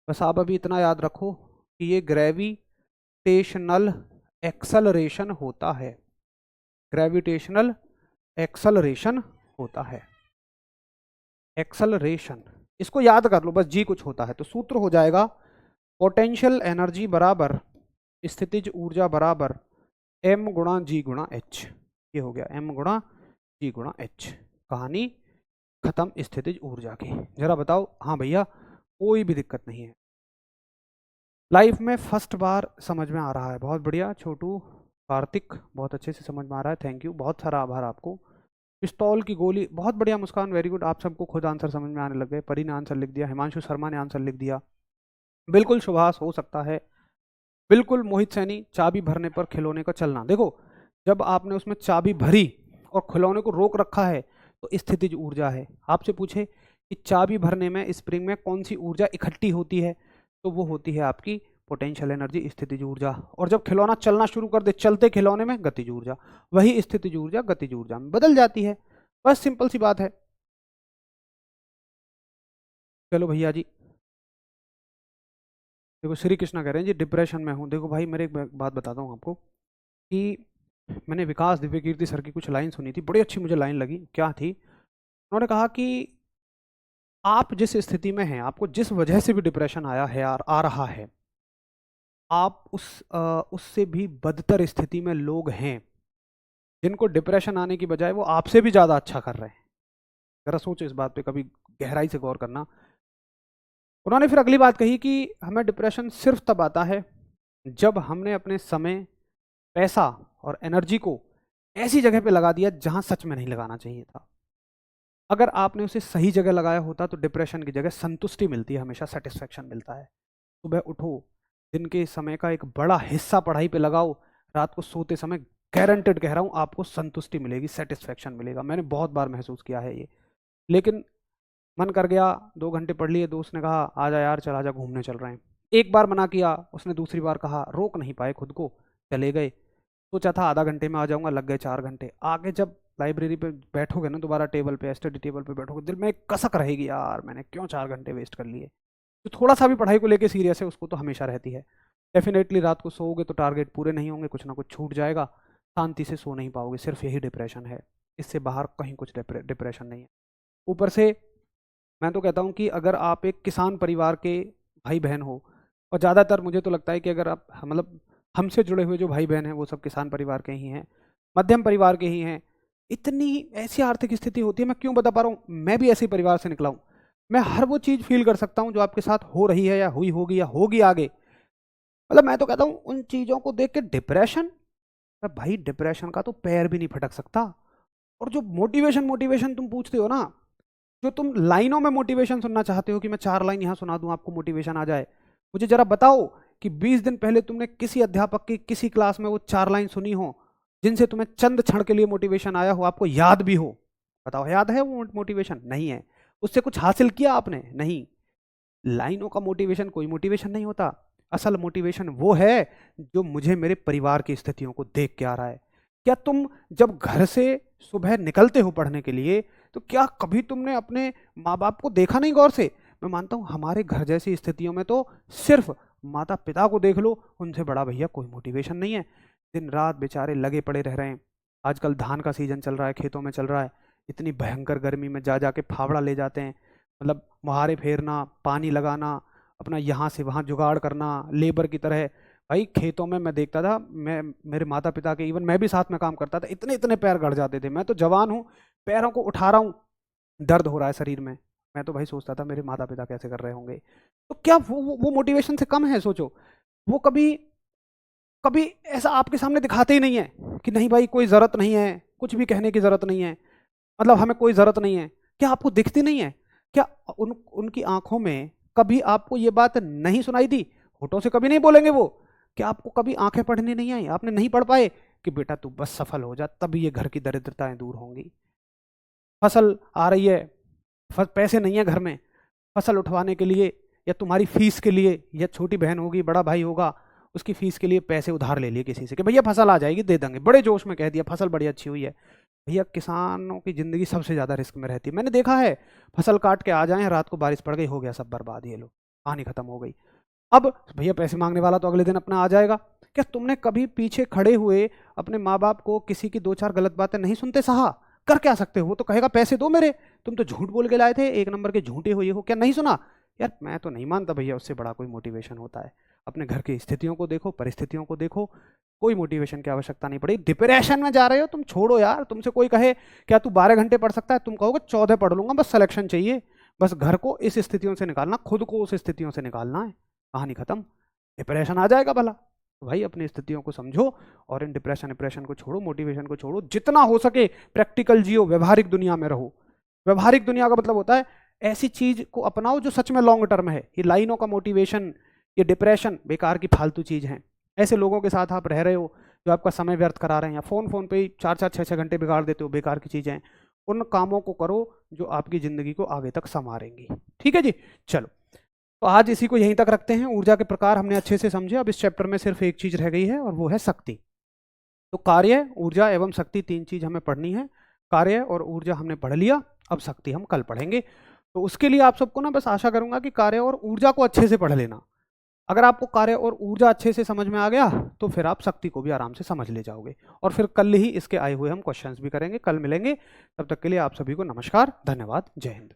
बस आप अभी इतना याद रखो कि ये ग्रेविटेशनल एक्सेलरेशन होता है, ग्रेविटेशनल एक्सेलरेशन होता है, एक्सेलरेशन, इसको याद कर लो बस, जी कुछ होता है तो सूत्र हो जाएगा पोटेंशियल एनर्जी बराबर स्थितिज ऊर्जा बराबर m गुणा जी गुणा h, ये हो गया m गुणा जी गुणा h। कहानी खत्म स्थितिज ऊर्जा की। जरा बताओ, हाँ भैया कोई भी दिक्कत नहीं है, लाइफ में फर्स्ट बार समझ में आ रहा है, बहुत बढ़िया छोटू, कार्तिक बहुत अच्छे से समझ में आ रहा है, थैंक यू, बहुत सारा आभार आपको। पिस्तौल की गोली, बहुत बढ़िया मुस्कान, वेरी गुड, आप सबको खुद आंसर समझ में आने लग गए। परी ने आंसर लिख दिया, हिमांशु शर्मा ने आंसर लिख दिया, बिल्कुल सुभाष हो सकता है, बिल्कुल मोहित सैनी, चाबी भरने पर खिलौने का चलना। देखो जब आपने उसमें चाबी भरी और खिलौने को रोक रखा है तो स्थितिज ऊर्जा है। आपसे पूछे कि चाबी भरने में स्प्रिंग में कौन सी ऊर्जा इकट्ठी होती है, तो वो होती है आपकी पोटेंशियल एनर्जी, स्थितिज ऊर्जा। और जब खिलौना चलना शुरू कर दे, चलते खिलौने में गतिज ऊर्जा, वही स्थितिज ऊर्जा गतिज ऊर्जा में बदल जाती है, बस सिंपल सी बात है। चलो भैया जी, देखो श्री कृष्णा कह रहे हैं जी डिप्रेशन में हूँ। देखो भाई मेरे एक बात बताता हूँ आपको कि मैंने विकास दिव्य कीर्ति सर की कुछ लाइन सुनी थी, बड़ी अच्छी मुझे लाइन लगी। क्या थी, उन्होंने कहा कि आप जिस स्थिति में हैं, आपको जिस वजह से भी डिप्रेशन आया है आ रहा है, आप उससे भी बदतर स्थिति में लोग हैं जिनको डिप्रेशन आने की बजाय वो आपसे भी ज़्यादा अच्छा कर रहे हैं। जरा सोचो इस बात पे, कभी गहराई से गौर करना। उन्होंने फिर अगली बात कही कि हमें डिप्रेशन सिर्फ तब आता है जब हमने अपने समय, पैसा और एनर्जी को ऐसी जगह पे लगा दिया जहां सच में नहीं लगाना चाहिए था। अगर आपने उसे सही जगह लगाया होता तो डिप्रेशन की जगह संतुष्टि मिलती है, हमेशा सेटिस्फेक्शन मिलता है। सुबह उठो, दिन के समय का एक बड़ा हिस्सा पढ़ाई पे लगाओ, रात को सोते समय गारंटेड कह रहा हूँ आपको संतुष्टि मिलेगी, सेटिस्फेक्शन मिलेगा। मैंने बहुत बार महसूस किया है ये। लेकिन मन कर गया, 2 घंटे पढ़ लिए, दोस्त ने कहा आ जा यार, चला जा घूमने चल रहे हैं। एक बार मना किया, उसने दूसरी बार कहा, रोक नहीं पाए खुद को, चले गए। सोचा था आधा घंटे में आ जाऊंगा, लग गए 4 घंटे। आगे जब लाइब्रेरी पे बैठोगे ना, दोबारा टेबल पे, स्टडी टेबल पे बैठोगे, दिल में एक कसक रहेगी, यार मैंने क्यों 4 घंटे वेस्ट कर लिए। तो थोड़ा सा भी पढ़ाई को लेके सीरियस है उसको तो हमेशा रहती है। डेफिनेटली रात को सोओगे तो टारगेट पूरे नहीं होंगे, कुछ ना कुछ छूट जाएगा, शांति से सो नहीं पाओगे, सिर्फ यही डिप्रेशन है, इससे बाहर कहीं कुछ डिप्रेशन नहीं है। ऊपर से मैं तो कहता हूँ कि अगर आप एक किसान परिवार के भाई बहन हो, और ज़्यादातर मुझे तो लगता है कि अगर आप मतलब हमसे जुड़े हुए जो भाई बहन हैं वो सब किसान परिवार के ही हैं, मध्यम परिवार के ही हैं, इतनी ऐसी आर्थिक स्थिति होती है, मैं क्यों बता पा रहा हूँ, मैं भी ऐसे परिवार से निकला हूँ, मैं हर वो चीज़ फील कर सकता हूँ जो आपके साथ हो रही है या हुई होगी या होगी आगे। मतलब मैं तो कहता हूँ उन चीज़ों को देख के डिप्रेशन, भाई डिप्रेशन का तो पैर भी नहीं फटक सकता। और जो मोटिवेशन मोटिवेशन तुम पूछते हो ना, जो तुम लाइनों में मोटिवेशन सुनना चाहते हो कि मैं 4 लाइन यहाँ सुना दूं आपको मोटिवेशन आ जाए, मुझे जरा बताओ कि 20 दिन पहले तुमने किसी अध्यापक की किसी क्लास में वो 4 लाइन सुनी हो जिनसे तुम्हें चंद क्षण के लिए मोटिवेशन आया हो, आपको याद भी हो। बताओ, याद है वो मोटिवेशन? नहीं है। उससे कुछ हासिल किया आपने? नहीं। लाइनों का मोटिवेशन कोई मोटिवेशन नहीं होता। असल मोटिवेशन वो है जो मुझे मेरे परिवार की स्थितियों को देख के आ रहा है। क्या तुम जब घर से सुबह निकलते हो पढ़ने के लिए, तो क्या कभी तुमने अपने माँ बाप को देखा नहीं गौर से? मैं मानता हूँ हमारे घर जैसी स्थितियों में तो सिर्फ माता पिता को देख लो, उनसे बड़ा भैया कोई मोटिवेशन नहीं है। दिन रात बेचारे लगे पड़े रह रहे हैं। आजकल धान का सीजन चल रहा है, खेतों में चल रहा है, इतनी भयंकर गर्मी में जा जाके फावड़ा ले जाते हैं, मतलब मुहारे फेरना, पानी लगाना, अपना यहाँ से वहाँ जुगाड़ करना, लेबर की तरह। भाई खेतों में मैं देखता था, मैं मेरे माता पिता के, इवन मैं भी साथ में काम करता था, इतने इतने पैर गड़ जाते थे। मैं तो जवान हूँ, पैरों को उठा रहा हूँ, दर्द हो रहा है शरीर में। मैं तो भाई सोचता था मेरे माता पिता कैसे कर रहे होंगे। तो क्या वो मोटिवेशन से कम है? सोचो, वो कभी कभी ऐसा आपके सामने दिखाते ही नहीं है कि नहीं भाई कोई ज़रूरत नहीं है, कुछ भी कहने की ज़रूरत नहीं है, मतलब हमें कोई ज़रूरत नहीं है। क्या आपको दिखती नहीं है? क्या उनकी आंखों में कभी आपको ये बात नहीं सुनाई दी? होठों से कभी नहीं बोलेंगे वो। क्या आपको कभी आंखें पढ़नी नहीं आई? आपने नहीं पढ़ पाए कि बेटा तू बस सफल हो जा, तब ये घर की दरिद्रताएं दूर होंगी। फसल आ रही है, पैसे नहीं है घर में, फसल उठवाने के लिए या तुम्हारी फीस के लिए, या छोटी बहन होगी बड़ा भाई होगा उसकी फीस के लिए पैसे उधार ले लिए किसी से कि भैया फसल आ जाएगी दे देंगे, बड़े जोश में कह दिया फसल बड़ी अच्छी हुई है। भैया किसानों की ज़िंदगी सबसे ज़्यादा रिस्क में रहती है। मैंने देखा है, फसल काट के आ जाए, रात को बारिश पड़ गई, हो गया सब बर्बाद, ये लो कहानी खत्म हो गई। अब भैया पैसे मांगने वाला तो अगले दिन अपना आ जाएगा। क्या तुमने कभी पीछे खड़े हुए अपने माँ बाप को किसी की 2-4 गलत बातें नहीं सुनते सहा? कर क्या सकते हो? वो तो कहेगा पैसे दो मेरे, तुम तो झूठ बोल के लाए थे, 1 नंबर के झूठे हुए हो, क्या नहीं सुना? यार मैं तो नहीं मानता भैया उससे बड़ा कोई मोटिवेशन होता है। अपने घर की स्थितियों को देखो, परिस्थितियों को देखो, कोई मोटिवेशन की आवश्यकता नहीं पड़ी। डिप्रेशन में जा रहे हो तुम, छोड़ो यार। तुमसे कोई कहे क्या तू 12 घंटे पढ़ सकता है, तुम कहोगे 14 पढ़ लूंगा, बस सिलेक्शन चाहिए। बस घर को इस स्थितियों से निकालना, खुद को उस स्थितियों से निकालना है, कहानी खत्म। डिप्रेशन आ जाएगा भला। तो भाई अपनी स्थितियों को समझो और इन डिप्रेशन को छोड़ो, मोटिवेशन को छोड़ो, जितना हो सके प्रैक्टिकल जियो, व्यवहारिक दुनिया में रहो। व्यवहारिक दुनिया का मतलब होता है ऐसी चीज को अपनाओ जो सच में लॉन्ग टर्म है। ये लाइनों का मोटिवेशन, ये डिप्रेशन बेकार की फालतू चीज है। ऐसे लोगों के साथ आप रह रहे हो जो आपका समय व्यर्थ करा रहे हैं, या फोन पे ही 4-4 6-6 घंटे बिगाड़ देते हो, बेकार की चीजें हैं। उन कामों को करो जो आपकी जिंदगी को आगे तक संवारेंगी। ठीक है जी, चलो तो आज इसी को यहीं तक रखते हैं। ऊर्जा के प्रकार हमने अच्छे से समझे। अब इस चैप्टर में सिर्फ एक चीज रह गई है और वो है शक्ति। तो कार्य, ऊर्जा एवं शक्ति, 3 चीज हमें पढ़नी है। कार्य और ऊर्जा हमने पढ़ लिया, अब शक्ति हम कल पढ़ेंगे। तो उसके लिए आप सबको ना बस आशा करूंगा कि कार्य और ऊर्जा को अच्छे से पढ़ लेना। अगर आपको कार्य और ऊर्जा अच्छे से समझ में आ गया तो फिर आप शक्ति को भी आराम से समझ ले जाओगे, और फिर कल ही इसके आए हुए हम क्वेश्चंस भी करेंगे। कल मिलेंगे, तब तक के लिए आप सभी को नमस्कार, धन्यवाद, जय हिंद।